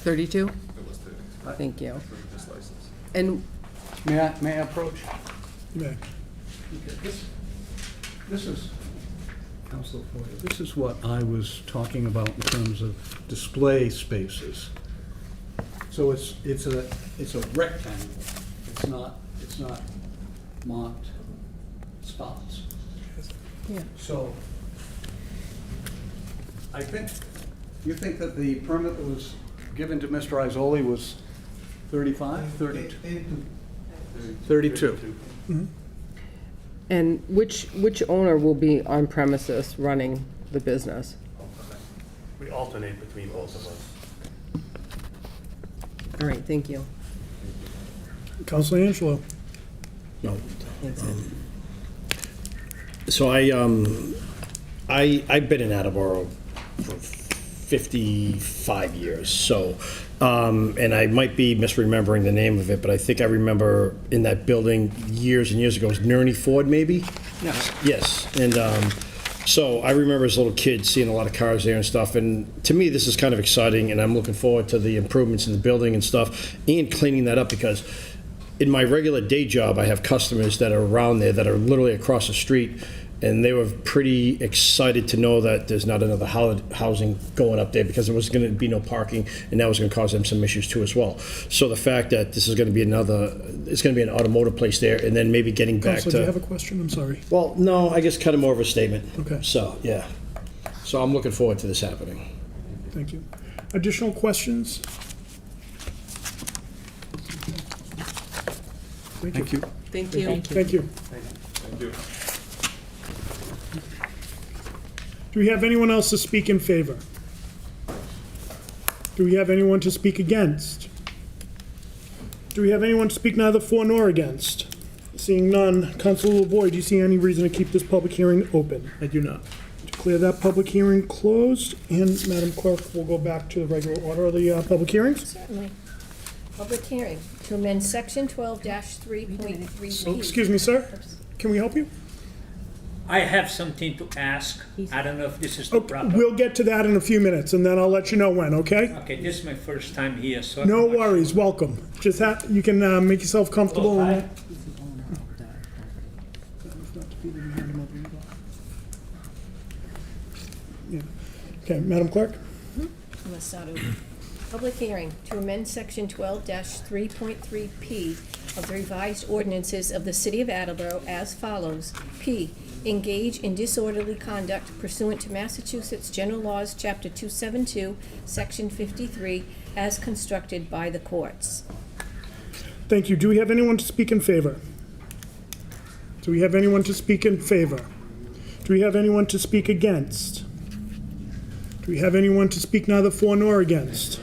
32? Thank you. And May I approach? Yeah. This is, Councilor Foy, this is what I was talking about in terms of display spaces. So it's a rectangle. It's not marked spots. Yeah. So you think that the permit that was given to Mr. Isoli was 35, 32? 32. Mm-hmm. And which owner will be on premises running the business? We alternate between both of us. All right, thank you. Councilor Angelo. No. That's it. So I've been in Attleboro for 55 years. So, and I might be misremembering the name of it, but I think I remember in that building years and years ago, it was Nerney Ford, maybe? Yes. Yes. And so I remember as a little kid seeing a lot of cars there and stuff. And to me, this is kind of exciting, and I'm looking forward to the improvements in the building and stuff and cleaning that up, because in my regular day job, I have customers that are around there that are literally across the street, and they were pretty excited to know that there's not another housing going up there, because there was going to be no parking, and that was going to cause them some issues too as well. So the fact that this is going to be it's going to be an automotive place there, and then maybe getting back Councilor, to. do you have a question? I'm sorry. Well, no, I guess kind of more of a statement. Okay. So, yeah. So I'm looking forward to this happening. Thank you. Additional questions? Thank you. Thank you. Thank you. Do we have anyone else to speak in favor? Do we have anyone to speak against? Do we have anyone to speak neither for nor against? Seeing none, Councilor Lavoy, do you see any reason to keep this public hearing open? I do not. Declare that public hearing closed, and Madam Clerk, we'll go back to the regular order of the public hearings. Certainly. Public hearing to amend section 12-3.3B. Oh, excuse me, sir. Can we help you? I have something to ask. I don't know if this is the proper. We'll get to that in a few minutes, and then I'll let you know when, okay? Okay, this is my first time here, so. No worries, welcome. Just you can make yourself comfortable. Oh, and- Yeah. Okay, Madam Clerk? I'm gonna start over. Public hearing to amend section 12-3.3P of the revised ordinances of the City of Attleboro as follows. P, engage in disorderly conduct pursuant to Massachusetts General Laws, Chapter 272, Section 53, as constructed by the courts. Thank you. Do we have anyone to speak in favor? Do we have anyone to speak in favor? Do we have anyone to speak against? Do we have anyone to speak neither for nor against?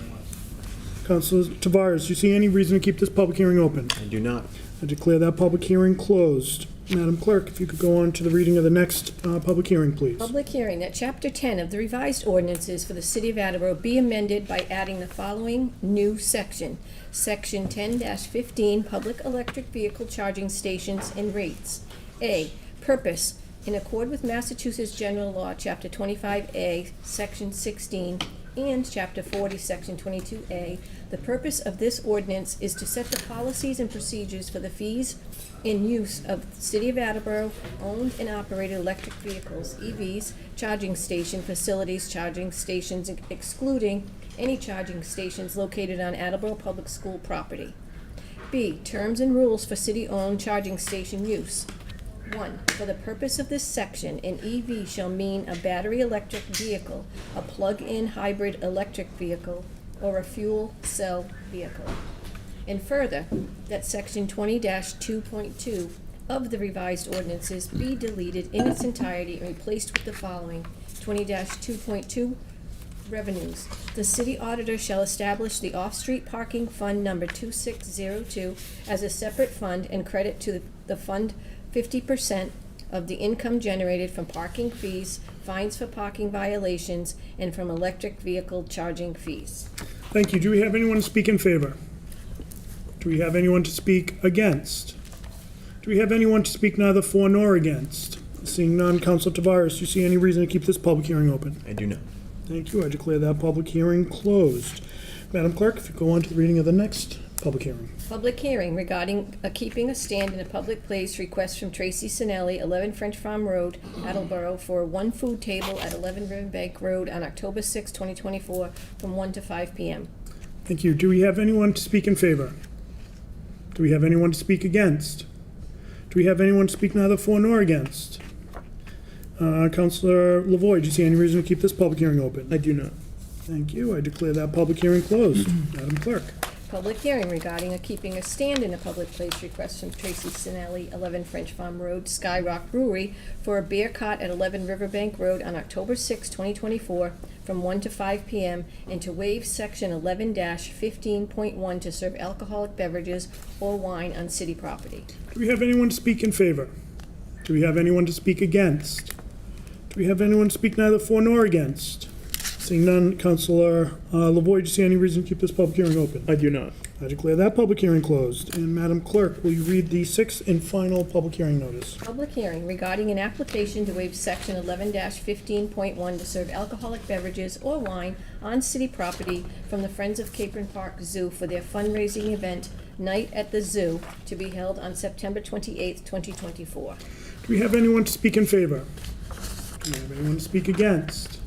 Councilor Tavares, do you see any reason to keep this public hearing open? I do not. I declare that public hearing closed. Madam Clerk, if you could go on to the reading of the next public hearing, please. Public hearing that Chapter 10 of the revised ordinances for the City of Attleboro be amended by adding the following new section. Section 10-15, Public Electric Vehicle Charging Stations and Rates. A, purpose, in accord with Massachusetts General Law, Chapter 25A, Section 16, and Chapter 40, Section 22A, the purpose of this ordinance is to set the policies and procedures for the fees in use of City of Attleboro owned and operated electric vehicles, EVs, charging station facilities, charging stations excluding any charging stations located on Attleboro Public School property. B, terms and rules for city-owned charging station use. 1. For the purpose of this section, an EV shall mean a battery electric vehicle, a plug-in hybrid electric vehicle, or a fuel cell vehicle. And further, that section 20-2.2 of the revised ordinances be deleted in its entirety and replaced with the following. 20-2.2 revenues. The city auditor shall establish the off-street parking fund number 2602 as a separate fund and credit to the fund 50% of the income generated from parking fees, fines for parking violations, and from electric vehicle charging fees. Thank you. Do we have anyone to speak in favor? Do we have anyone to speak against? Do we have anyone to speak neither for nor against? Seeing none, Councilor Tavares, do you see any reason to keep this public hearing open? I do not. Thank you. I declare that public hearing closed. Madam Clerk, if you go on to the reading of the next public hearing. Public hearing regarding keeping a stand in a public place, request from Tracy Sinelli, 11 French Farm Road, Attleboro, for one food table at 11 Riverbank Road on October 6, 2024, from 1 to 5 p.m. Thank you. Do we have anyone to speak in favor? Do we have anyone to speak against? Do we have anyone to speak neither for nor against? Councilor Lavoy, do you see any reason to keep this public hearing open? I do not. Thank you. I declare that public hearing closed. Madam Clerk. Public hearing regarding keeping a stand in a public place, request from Tracy Sinelli, 11 French Farm Road, Sky Rock Brewery, for a beer cart at 11 Riverbank Road on October 6, 2024, from 1 to 5 p.m., and to waive Section 11-15.1 to serve alcoholic beverages or wine on city property. Do we have anyone to speak in favor? Do we have anyone to speak against? Do we have anyone to speak neither for nor against? Seeing none, Councilor Lavoy, do you see any reason to keep this public hearing open? I do not. I declare that public hearing closed. And Madam Clerk, will you read the sixth and final public hearing notice? Public hearing regarding an application to waive Section 11-15.1 to serve alcoholic beverages or wine on city property from the Friends of Capron Park Zoo for their fundraising event, Night at the Zoo, to be held on September 28, 2024. Do we have anyone to speak in favor? Do we have anyone to speak against?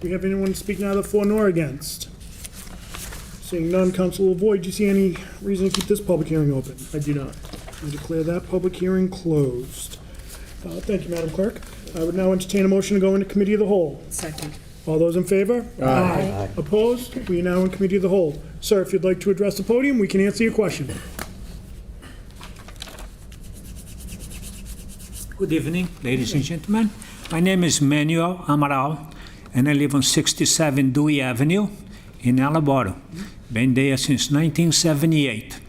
Do we have anyone to speak neither for nor against? Seeing none, Councilor Lavoy, do you see any reason to keep this public hearing open? I do not. I declare that public hearing closed. Thank you, Madam Clerk. I would now entertain a motion to go into Committee of the Whole. Second. All those in favor? Aye. Opposed? We are now in Committee of the Whole. Sir, if you'd like to address the podium, we can answer your question. Good evening, ladies and gentlemen. My name is Manuel Amaral, and I live on 67 Dewey Avenue in Attleboro. Been there since 1978.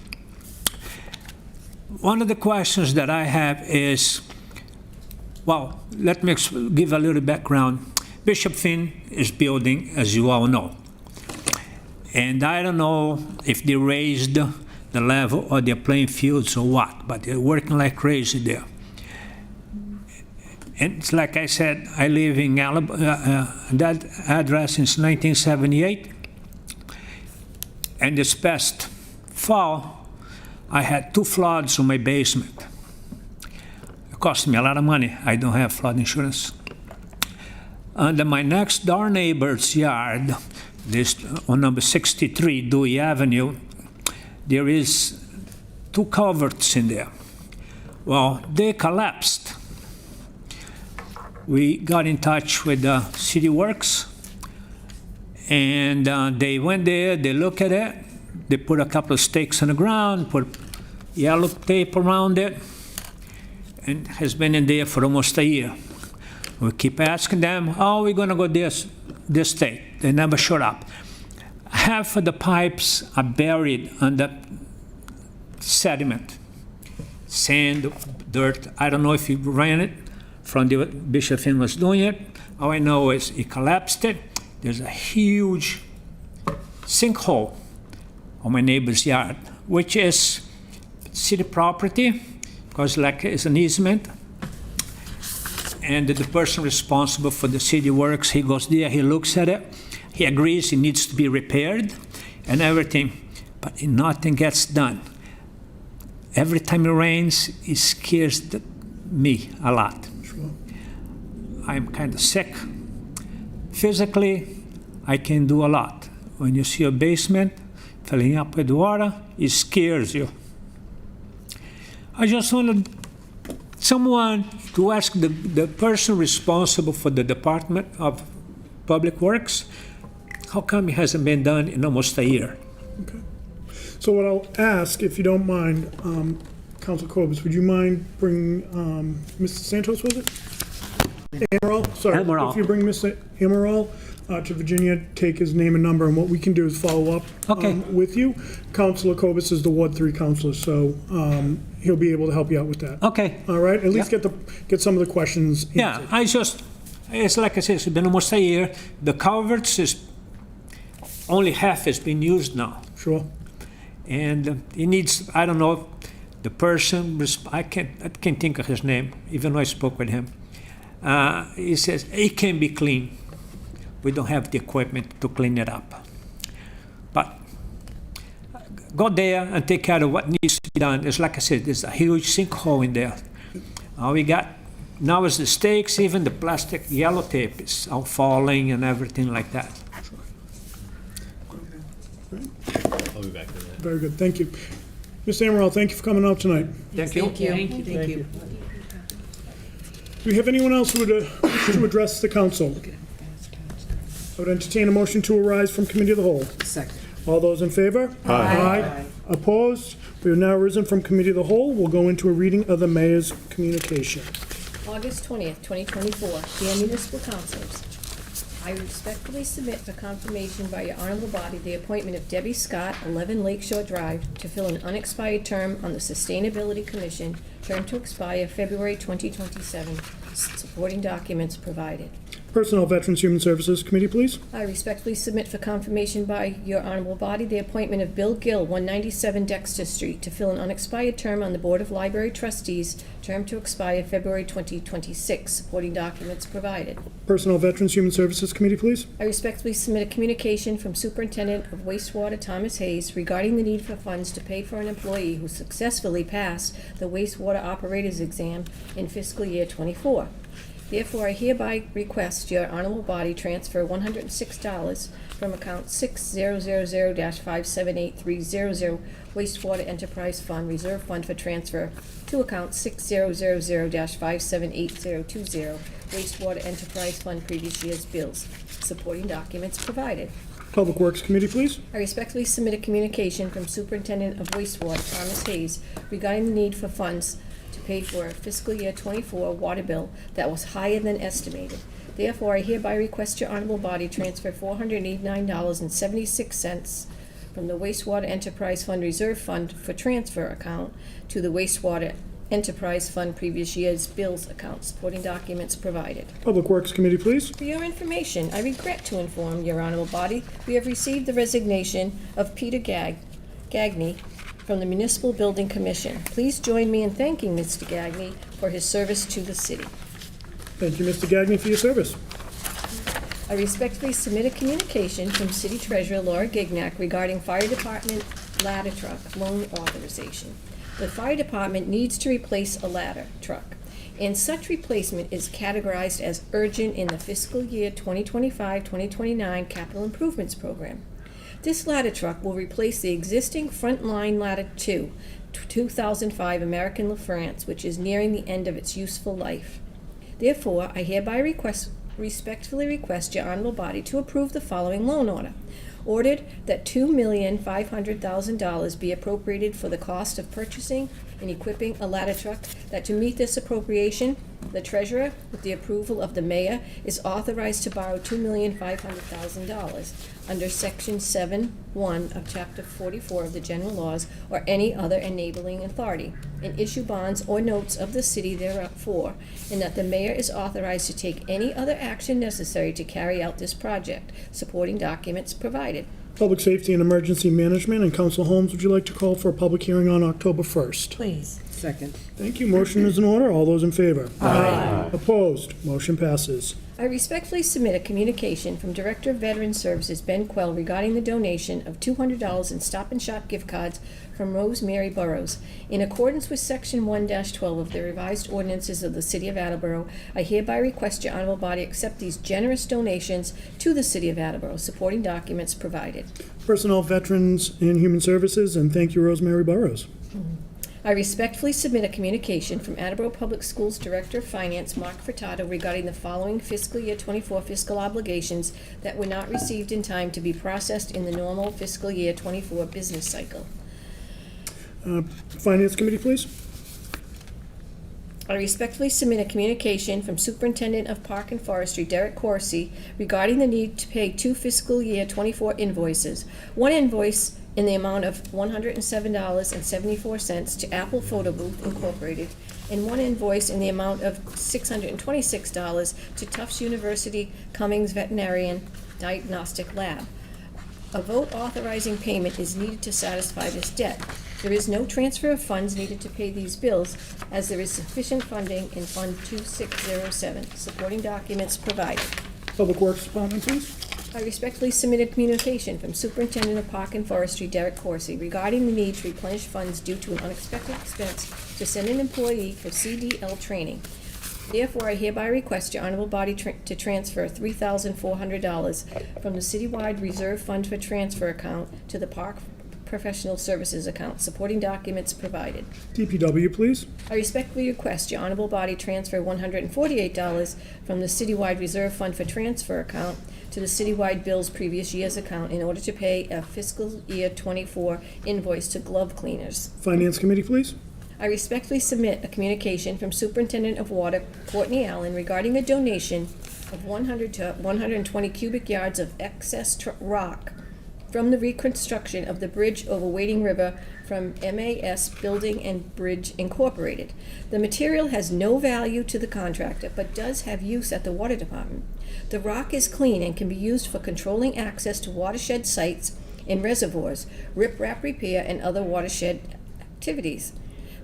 One of the questions that I have is, well, let me give a little background. Bishop Finn is building, as you all know. And I don't know if they raised the level or they're playing fields or what, but they're working like crazy there. And it's like I said, I live in that address since 1978. And this past fall, I had 2 floods in my basement. It cost me a lot of money. I don't have flood insurance. Under my next door neighbor's yard, this on number 63 Dewey Avenue, there is 2 culverts in there. Well, they collapsed. We got in touch with City Works, and they went there, they looked at it, they put a couple of stakes in the ground, put yellow tape around it, and has been in there for almost a year. We keep asking them, oh, we're gonna go this date. They never showed up. Half of the pipes are buried under sediment, sand, dirt. I don't know if he ran it from the Bishop Finn was doing it. All I know is he collapsed it. There's a huge sinkhole on my neighbor's yard, which is city property, because like it's an easement. And the person responsible for the city works, he goes there, he looks at it, he agrees it needs to be repaired and everything, but nothing gets done. Every time it rains, it scares me a lot. I'm kind of sick. Physically, I can do a lot. When you see a basement filling up with water, it scares you. I just wanted someone to ask the person responsible for the Department of Public Works, how come it hasn't been done in almost a year? Okay. So what I'll ask, if you don't mind, Council Corbis, would you mind bringing Mr. Santos, was it? Amaral, sorry. Amaral. If you bring Mr. Amaral to Virginia, take his name and number, and what we can do is follow up with you. Councilor Corbis is the Ward 3 councilor, so he'll be able to help you out with that. Okay. All right? At least get some of the questions answered. Yeah, it's like I said, it's been almost a year. The culverts is only half has been used now. Sure. And it needs, I don't know, the person, I can't think of his name, even though I spoke with him. He says, it can be clean. We don't have the equipment to clean it up. But go there and take care of what needs to be done. It's like I said, there's a huge sinkhole in there. All we got now is the stakes, even the plastic yellow tape is all falling and everything like that. I'll be back to that. Very good, thank you. Mr. Amaral, thank you for coming out tonight. Thank you. Thank you. Do we have anyone else who would wish to address the council? I would entertain a motion to arise from committee of the whole. Second. All those in favor? Aye. Opposed? We have now risen from committee of the whole. We'll go into a reading of the mayor's communication. August 20th, 2024. Dear municipal councilors, I respectfully submit for confirmation by your honorable body the appointment of Debbie Scott, 11 Lakeshore Drive, to fill an unexpired term on the Sustainability Commission, term to expire February 2027. Supporting documents provided. Personnel, Veterans, Human Services Committee, please. I respectfully submit for confirmation by your honorable body the appointment of Bill Gill, 197 Dexter Street, to fill an unexpired term on the Board of Library Trustees, term to expire February 2026. Supporting documents provided. Personnel, Veterans, Human Services Committee, please. I respectfully submit a communication from Superintendent of Wastewater Thomas Hayes regarding the need for funds to pay for an employee who successfully passed the wastewater operator's exam in fiscal year '24. Therefore, I hereby request your honorable body transfer $106 from account 6000-578300 wastewater enterprise fund reserve fund for transfer to account 6000-578020 wastewater enterprise fund previous year's bills. Supporting documents provided. Public Works Committee, please. I respectfully submit a communication from Superintendent of Wastewater Thomas Hayes regarding the need for funds to pay for a fiscal year '24 water bill that was higher than estimated. Therefore, I hereby request your honorable body transfer $489.76 from the Wastewater Enterprise Fund Reserve Fund for transfer account to the Wastewater Enterprise Fund previous year's bills account. Supporting documents provided. Public Works Committee, please. For your information, I regret to inform your honorable body we have received the resignation of Peter Gagney from the Municipal Building Commission. Please join me in thanking Mr. Gagney for his service to the city. Thank you, Mr. Gagnon, for your service. I respectfully submit a communication from City Treasurer Laura Gignac regarding Fire Department ladder truck loan authorization. The Fire Department needs to replace a ladder truck, and such replacement is categorized as urgent in the fiscal year 2025-2029 Capital Improvements Program. This ladder truck will replace the existing Frontline Ladder 2, 2005 American LaFrance, which is nearing the end of its useful life. Therefore, I hereby respectfully request your honorable body to approve the following loan order. Ordered that $2,500,000 be appropriated for the cost of purchasing and equipping a ladder truck, that to meet this appropriation, the treasurer, with the approval of the mayor, is authorized to borrow $2,500,000 under Section 7(1) of Chapter 44 of the General Laws, or any other enabling authority, and issue bonds or notes of the city therefor, and that the mayor is authorized to take any other action necessary to carry out this project. Supporting documents provided. Public Safety and Emergency Management, and Council Holmes, would you like to call for a public hearing on October 1st? Please. Second. Thank you. Motion is in order. All those in favor? Aye. Opposed? Motion passes. I respectfully submit a communication from Director of Veteran Services Ben Quell regarding the donation of $200 in Stop and Shop gift cards from Rosemary Burrows. In accordance with Section 1-12 of the revised ordinances of the City of Attleboro, I hereby request your honorable body accept these generous donations to the City of Attleboro. Supporting documents provided. Personnel, Veterans, and Human Services, and thank you, Rosemary Burrows. I respectfully submit a communication from Attleboro Public Schools Director of Finance, Mark Furtado, regarding the following fiscal year 24 fiscal obligations that were not received in time to be processed in the normal fiscal year 24 business cycle. Finance Committee, please. I respectfully submit a communication from Superintendent of Park and Forestry, Derek Corsi, regarding the need to pay 2 fiscal year 24 invoices. One invoice in the amount of $107.74 to Apple Photo Booth Incorporated, and one invoice in the amount of $626 to Tufts University Cummings Veterinarian Diagnostic Lab. A vote authorizing payment is needed to satisfy this debt. There is no transfer of funds needed to pay these bills, as there is sufficient funding in Fund 2607. Supporting documents provided. Public Works Department, please. I respectfully submit a communication from Superintendent of Park and Forestry, Derek Corsi, regarding the need to replenish funds due to an unexpected expense to send an employee for CDL training. Therefore, I hereby request your honorable body to transfer $3,400 from the citywide reserve fund for transfer account to the Park Professional Services account. Supporting documents provided. DPW, please. I respectfully request your honorable body transfer $148 from the citywide reserve fund for transfer account to the citywide bills previous year's account in order to pay a fiscal year 24 invoice to glove cleaners. Finance Committee, please. I respectfully submit a communication from Superintendent of Water Courtney Allen regarding a donation of 100 to 120 cubic yards of excess rock from the reconstruction of the bridge over Wading River from MAS Building and Bridge Incorporated. The material has no value to the contractor, but does have use at the Water Department. The rock is clean and can be used for controlling access to watershed sites and reservoirs, riprap repair, and other watershed activities.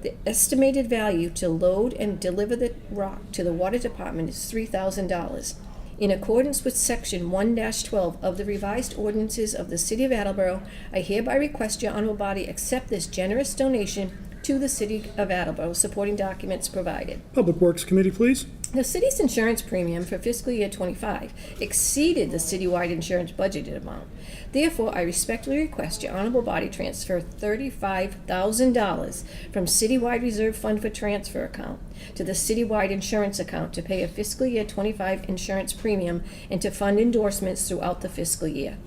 The estimated value to load and deliver the rock to the Water Department is $3,000. In accordance with Section 1-12 of the revised ordinances of the City of Attleboro, I hereby request your honorable body accept this generous donation to the City of Attleboro. Supporting documents provided. Public Works Committee, please. The city's insurance premium for fiscal year 25 exceeded the citywide insurance budgeted amount. Therefore, I respectfully request your honorable body transfer $35,000 from citywide reserve fund for transfer account to the citywide insurance account to pay a fiscal year 25 insurance premium and to fund endorsements throughout the fiscal year.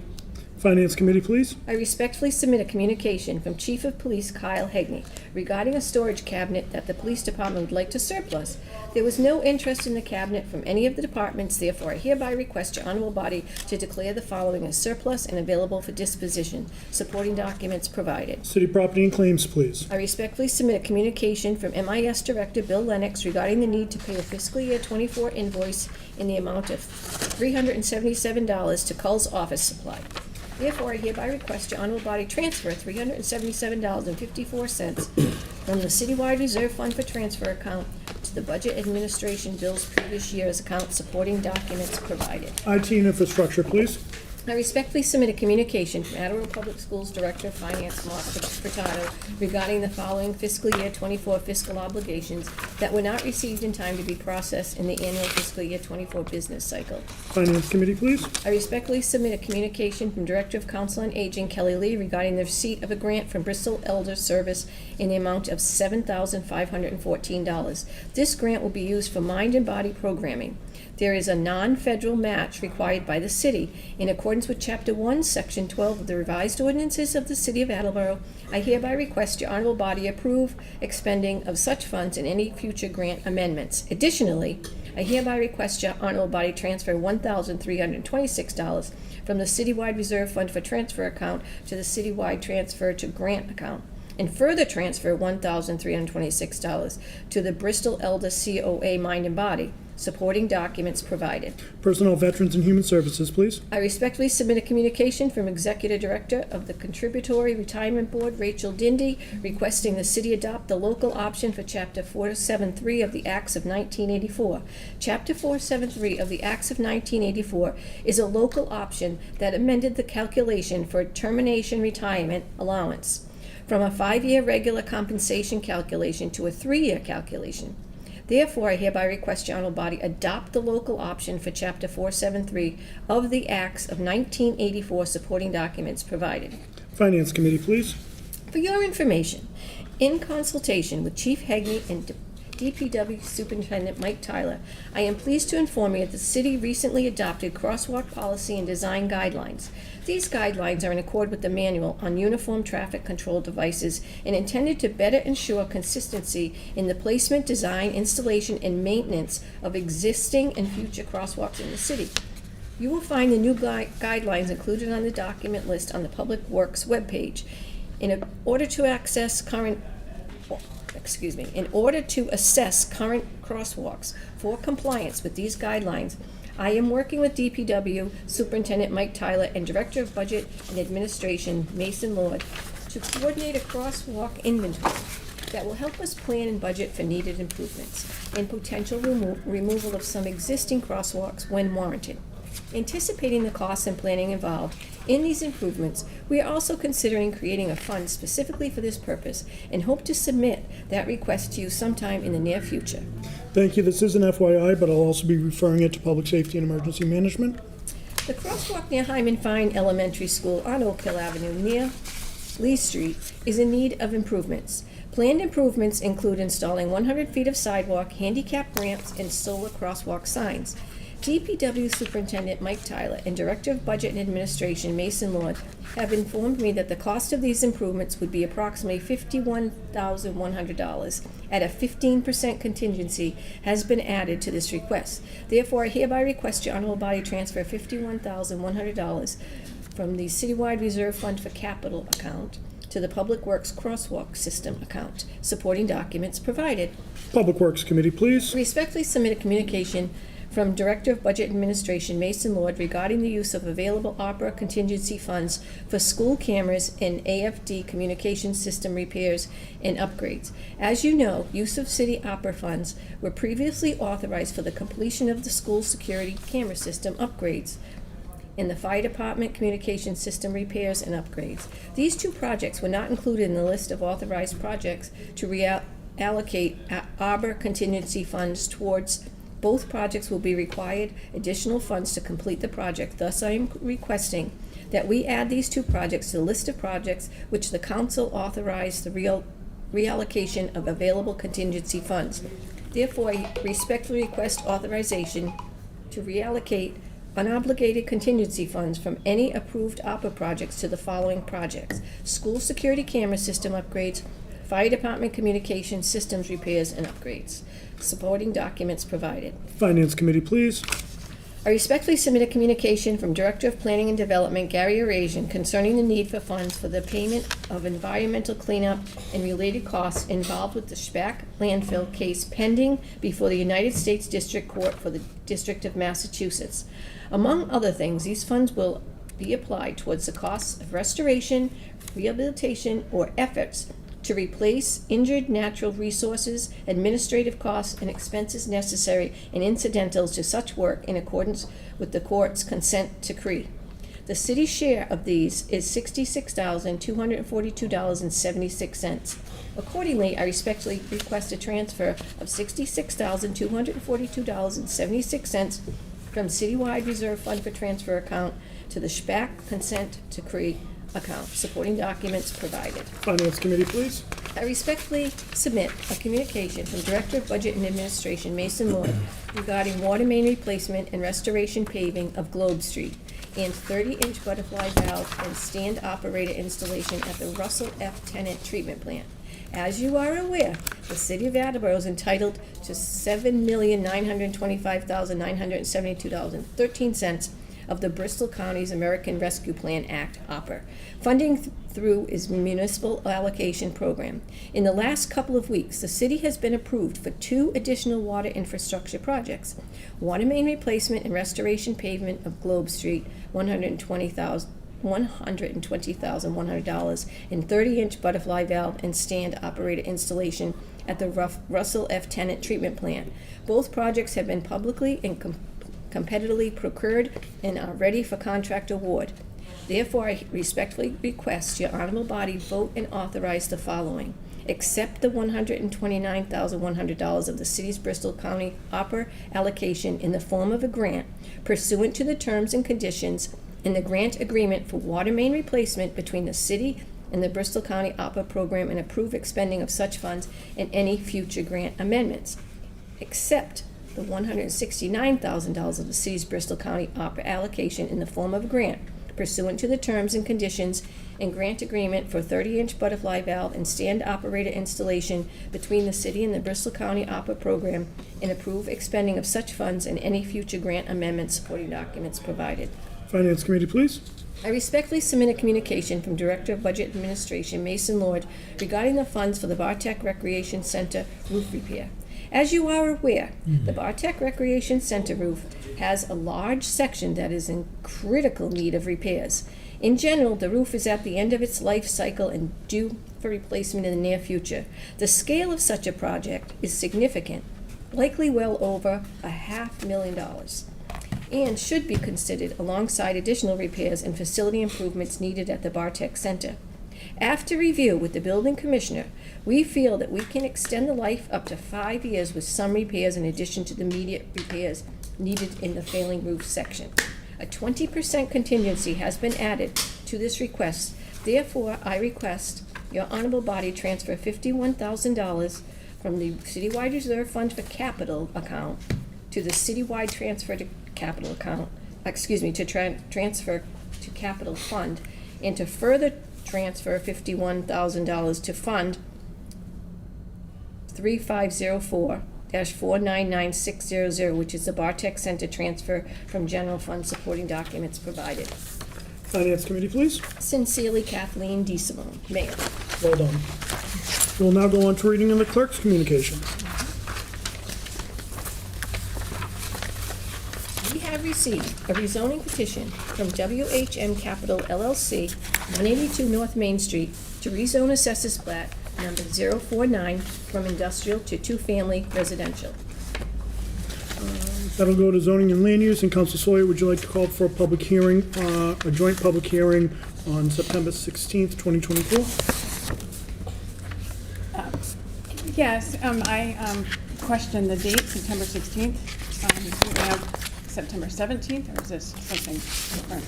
Finance Committee, please. I respectfully submit a communication from Chief of Police Kyle Hegney regarding a storage cabinet that the police department would like to surplus. There was no interest in the cabinet from any of the departments, therefore I hereby request your honorable body to declare the following as surplus and available for disposition. Supporting documents provided. City Property and Claims, please. I respectfully submit a communication from MIS Director Bill Lennox regarding the need to pay a fiscal year 24 invoice in the amount of $377 to Cull's Office Supply. Therefore, I hereby request your honorable body transfer $377.54 from the citywide reserve fund for transfer account to the budget administration bills previous year's account supporting documents provided. IT and infrastructure, please. I respectfully submit a communication from Attleboro Public Schools Director of Finance, Mark Furtado, regarding the following fiscal year 24 fiscal obligations that were not received in time to be processed in the annual fiscal year 24 business cycle. Finance committee, please. I respectfully submit a communication from Director of Council on Aging, Kelly Lee, regarding the receipt of a grant from Bristol Elder Service in the amount of $7,514. This grant will be used for mind and body programming. There is a non-federal match required by the city. In accordance with Chapter 1, Section 12 of the revised ordinances of the City of Attleboro, I hereby request your honorable body approve expending of such funds in any future grant amendments. Additionally, I hereby request your honorable body transfer $1,326 from the citywide reserve fund for transfer account to the citywide transfer to grant account, and further transfer $1,326 to the Bristol Elder COA Mind and Body, supporting documents provided. Personnel, Veterans, and Human Services, please. I respectfully submit a communication from Executive Director of the Contributory Retirement Board, Rachel Dindy, requesting the city adopt the local option for Chapter 473 of the Acts of 1984. Chapter 473 of the Acts of 1984 is a local option that amended the calculation for termination retirement allowance from a 5-year regular compensation calculation to a 3-year calculation. Therefore, I hereby request your honorable body adopt the local option for Chapter 473 of the Acts of 1984 supporting documents provided. Finance committee, please. For your information, in consultation with Chief Hegney and DPW Superintendent Mike Tyler, I am pleased to inform you that the city recently adopted crosswalk policy and design guidelines. These guidelines are in accord with the manual on uniform traffic control devices and intended to better ensure consistency in the placement, design, installation, and maintenance of existing and future crosswalks in the city. You will find the new guidelines included on the document list on the Public Works webpage. In order to assess current crosswalks for compliance with these guidelines, I am working with DPW Superintendent Mike Tyler and Director of Budget and Administration Mason Lord to coordinate a crosswalk inventory that will help us plan and budget for needed improvements and potential removal of some existing crosswalks when warranted. Anticipating the costs and planning involved in these improvements, we are also considering creating a fund specifically for this purpose and hope to submit that request to you sometime in the near future. Thank you. This is an FYI, but I'll also be referring it to Public Safety and Emergency Management. The crosswalk near Hyman Fine Elementary School on Oak Hill Avenue near Lee Street is in need of improvements. Planned improvements include installing 100 feet of sidewalk, handicap ramps, and solar crosswalk signs. DPW Superintendent Mike Tyler and Director of Budget and Administration Mason Lord have informed me that the cost of these improvements would be approximately $51,100. At a 15% contingency has been added to this request. Therefore, I hereby request your honorable body transfer $51,100 from the Citywide Reserve Fund for Capital account to the Public Works Crosswalk System account, supporting documents provided. Public Works Committee, please. Respectfully submit a communication from Director of Budget Administration Mason Lord regarding the use of available opera contingency funds for school cameras and AFD communication system repairs and upgrades. As you know, use of city opera funds were previously authorized for the completion of the school security camera system upgrades and the fire department communication system repairs and upgrades. These two projects were not included in the list of authorized projects to reallocate ARPA contingency funds towards. Both projects will be required additional funds to complete the project. Thus, I am requesting that we add these two projects to the list of projects which the council authorized the reallocation of available contingency funds. Therefore, I respectfully request authorization to reallocate unobligated contingency funds from any approved ARPA projects to the following projects: school security camera system upgrades, fire department communication systems repairs and upgrades. Supporting documents provided. Finance Committee, please. I respectfully submit a communication from Director of Planning and Development Gary Arasian concerning the need for funds for the payment of environmental cleanup and related costs involved with the Schpack landfill case pending before the United States District Court for the District of Massachusetts. Among other things, these funds will be applied towards the costs of restoration, rehabilitation, or efforts to replace injured natural resources, administrative costs, and expenses necessary and incidentals to such work in accordance with the court's consent decree. The city's share of these is $66,242.76. Accordingly, I respectfully request a transfer of $66,242.76 from Citywide Reserve Fund for Transfer account to the SPAC Consent Decree account. Supporting documents provided. Finance Committee, please. I respectfully submit a communication from Director of Budget and Administration, Mason Moore, regarding water main replacement and restoration paving of Globe Street and 30-inch butterfly valve and stand operator installation at the Russell F. Tennant Treatment Plant. As you are aware, the City of Attleboro is entitled to $7,925,972.13 of the Bristol County's American Rescue Plan Act, ARPA. Funding through its municipal allocation program. In the last couple of weeks, the city has been approved for 2 additional water infrastructure projects. Water main replacement and restoration pavement of Globe Street, $120,100, and 30-inch butterfly valve and stand operator installation at the Russell F. Tennant Treatment Plant. Both projects have been publicly and competitively procured and are ready for contract award. Therefore, I respectfully request your honorable body vote and authorize the following. Accept the $129,100 of the city's Bristol County ARPA allocation in the form of a grant pursuant to the terms and conditions in the grant agreement for water main replacement between the city and the Bristol County ARPA program, and approve expending of such funds and any future grant amendments. Accept the $169,000 of the city's Bristol County ARPA allocation in the form of a grant pursuant to the terms and conditions and grant agreement for 30-inch butterfly valve and stand operator installation between the city and the Bristol County ARPA program, and approve expending of such funds and any future grant amendments. Supporting documents provided. Finance Committee, please. I respectfully submit a communication from Director of Budget Administration, Mason Lord, regarding the funds for the Bartek Recreation Center roof repair. As you are aware, the Bartek Recreation Center roof has a large section that is in critical need of repairs. In general, the roof is at the end of its life cycle and due for replacement in the near future. The scale of such a project is significant, likely well over $500,000, and should be considered alongside additional repairs and facility improvements needed at the Bartek Center. After review with the building commissioner, we feel that we can extend the life up to 5 years with some repairs in addition to the immediate repairs needed in the failing roof section. A 20% contingency has been added to this request. Therefore, I request your honorable body transfer $51,000 from the Citywide Reserve Fund for Capital account to the Citywide Transfer to Capital account, transfer to Capital Fund, and to further transfer $51,000 to Fund 3504-499600, which is the Bartek Center transfer from general fund. Supporting documents provided. Finance Committee, please. Sincerely, Kathleen D. Simone, Mayor. Well done. We'll now go on to reading in the clerk's communications. We have received a rezoning petition from WHM Capital LLC, 182 North Main Street, to rezone assessors plat number 049 from industrial to 2-family residential. That'll go to zoning and land use. And Council Sawyer, would you like to call for a public hearing, a joint public hearing on September 16th, 2024? Yes, I questioned the date, September 16th. Do we have September 17th, or is this something different?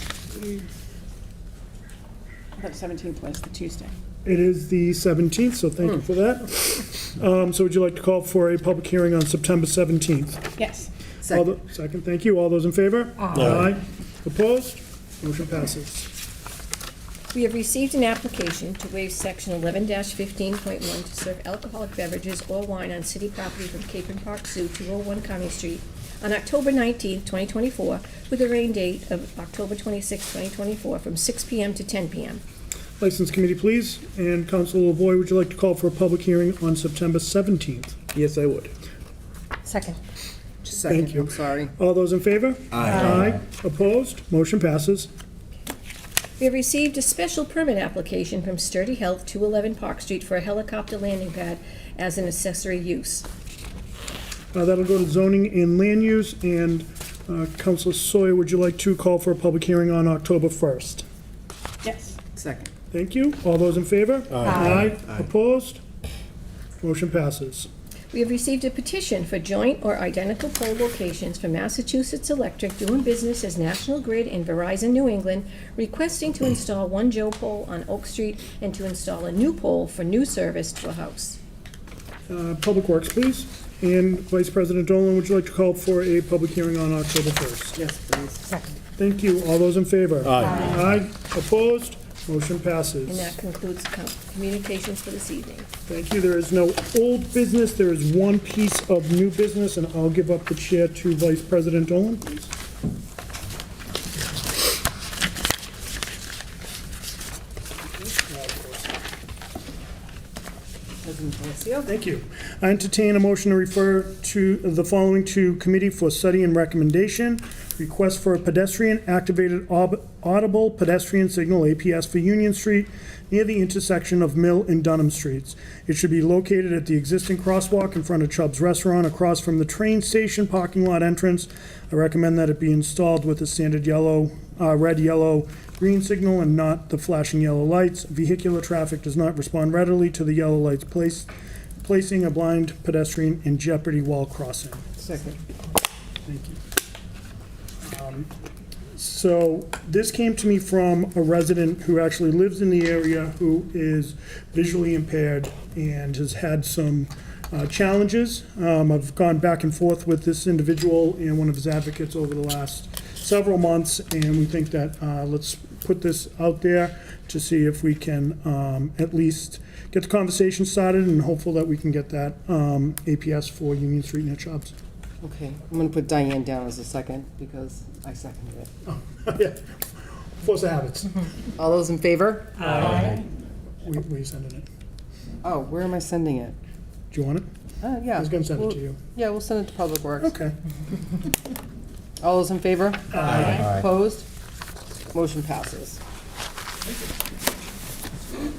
I thought 17th was the Tuesday. It is the 17th, so thank you for that. So would you like to call for a public hearing on September 17th? Yes. Second, thank you. All those in favor? Aye. Opposed? Motion passes. We have received an application to waive section 11-15.1 to serve alcoholic beverages or wine on city property from Cape and Park Zoo, 201 County Street, on October 19th, 2024, with a rain date of October 26th, 2024, from 6 p.m. to 10 p.m. License Committee, please. And Councilor LaVoy, would you like to call for a public hearing on September 17th? Yes, I would. Second. Thank you. I'm sorry. All those in favor? Aye. Opposed? Motion passes. We have received a special permit application from Sturdy Health, 211 Park Street, for a helicopter landing pad as an accessory use. That'll go to zoning and land use, and Councilor Sawyer, would you like to call for a public hearing on October 1st? Yes. Second. Thank you. All those in favor? Aye. Opposed? Motion passes. We have received a petition for joint or identical pole locations for Massachusetts Electric doing business as National Grid and Verizon New England, requesting to install one Joe pole on Oak Street and to install a new pole for new service to a house. Public Works, please. And Vice President Dolan, would you like to call for a public hearing on October 1st? Yes, please. Second. Thank you. All those in favor? Aye. Opposed? Motion passes. And that concludes communications for this evening. Thank you. There is no old business. There is one piece of new business, and I'll give up the chair to Vice President Dolan, please. President Palacio. Thank you. I entertain a motion to refer to the following to committee for study and recommendation. Request for a pedestrian activated audible pedestrian signal, APS, for Union Street near the intersection of Mill and Dunham Streets. It should be located at the existing crosswalk in front of Chubb's Restaurant across from the train station parking lot entrance. I recommend that it be installed with a standard yellow, red, yellow, green signal and not the flashing yellow lights. Vehicular traffic does not respond readily to the yellow lights, placing a blind pedestrian in jeopardy while crossing. Second. Thank you. So this came to me from a resident who actually lives in the area, who is visually impaired and has had some challenges. I've gone back and forth with this individual and one of his advocates over the last several months, and we think that let's put this out there to see if we can at least get the conversation started, and hopeful that we can get that APS for Union Street near Chubb's. Okay, I'm gonna put Diane down as a second because I seconded it. Yeah, force of habits. All those in favor? Where are you sending it? Oh, where am I sending it? Do you want it? Yeah. I was gonna send it to you. Yeah, we'll send it to Public Works. Okay. All those in favor? Aye. Opposed? Motion passes.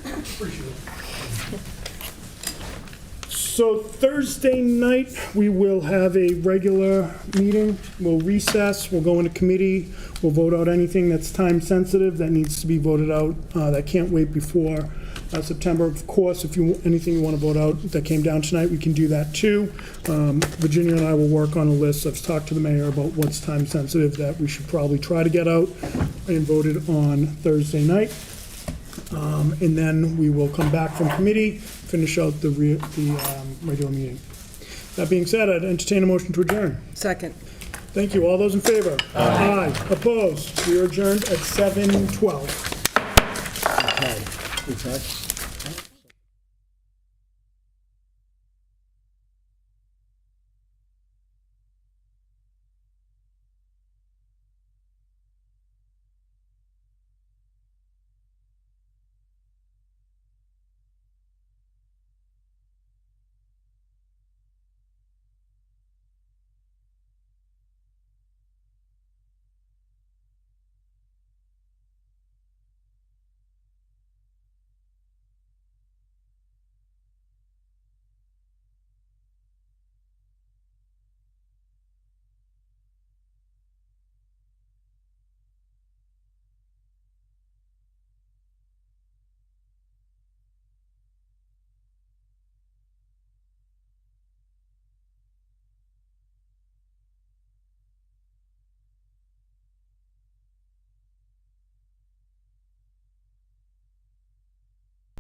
Appreciate it. So Thursday night, we will have a regular meeting. We'll recess, we'll go into committee, we'll vote out anything that's time sensitive that needs to be voted out, that can't wait before September. Of course, if anything you want to vote out that came down tonight, we can do that too. Virginia and I will work on a list. I've talked to the mayor about what's time sensitive that we should probably try to get out and voted on Thursday night. And then we will come back from committee, finish out the regular meeting. That being said, I'd entertain a motion to adjourn. Second. Thank you. All those in favor? Aye. Opposed? We are adjourned at 7:12. Okay.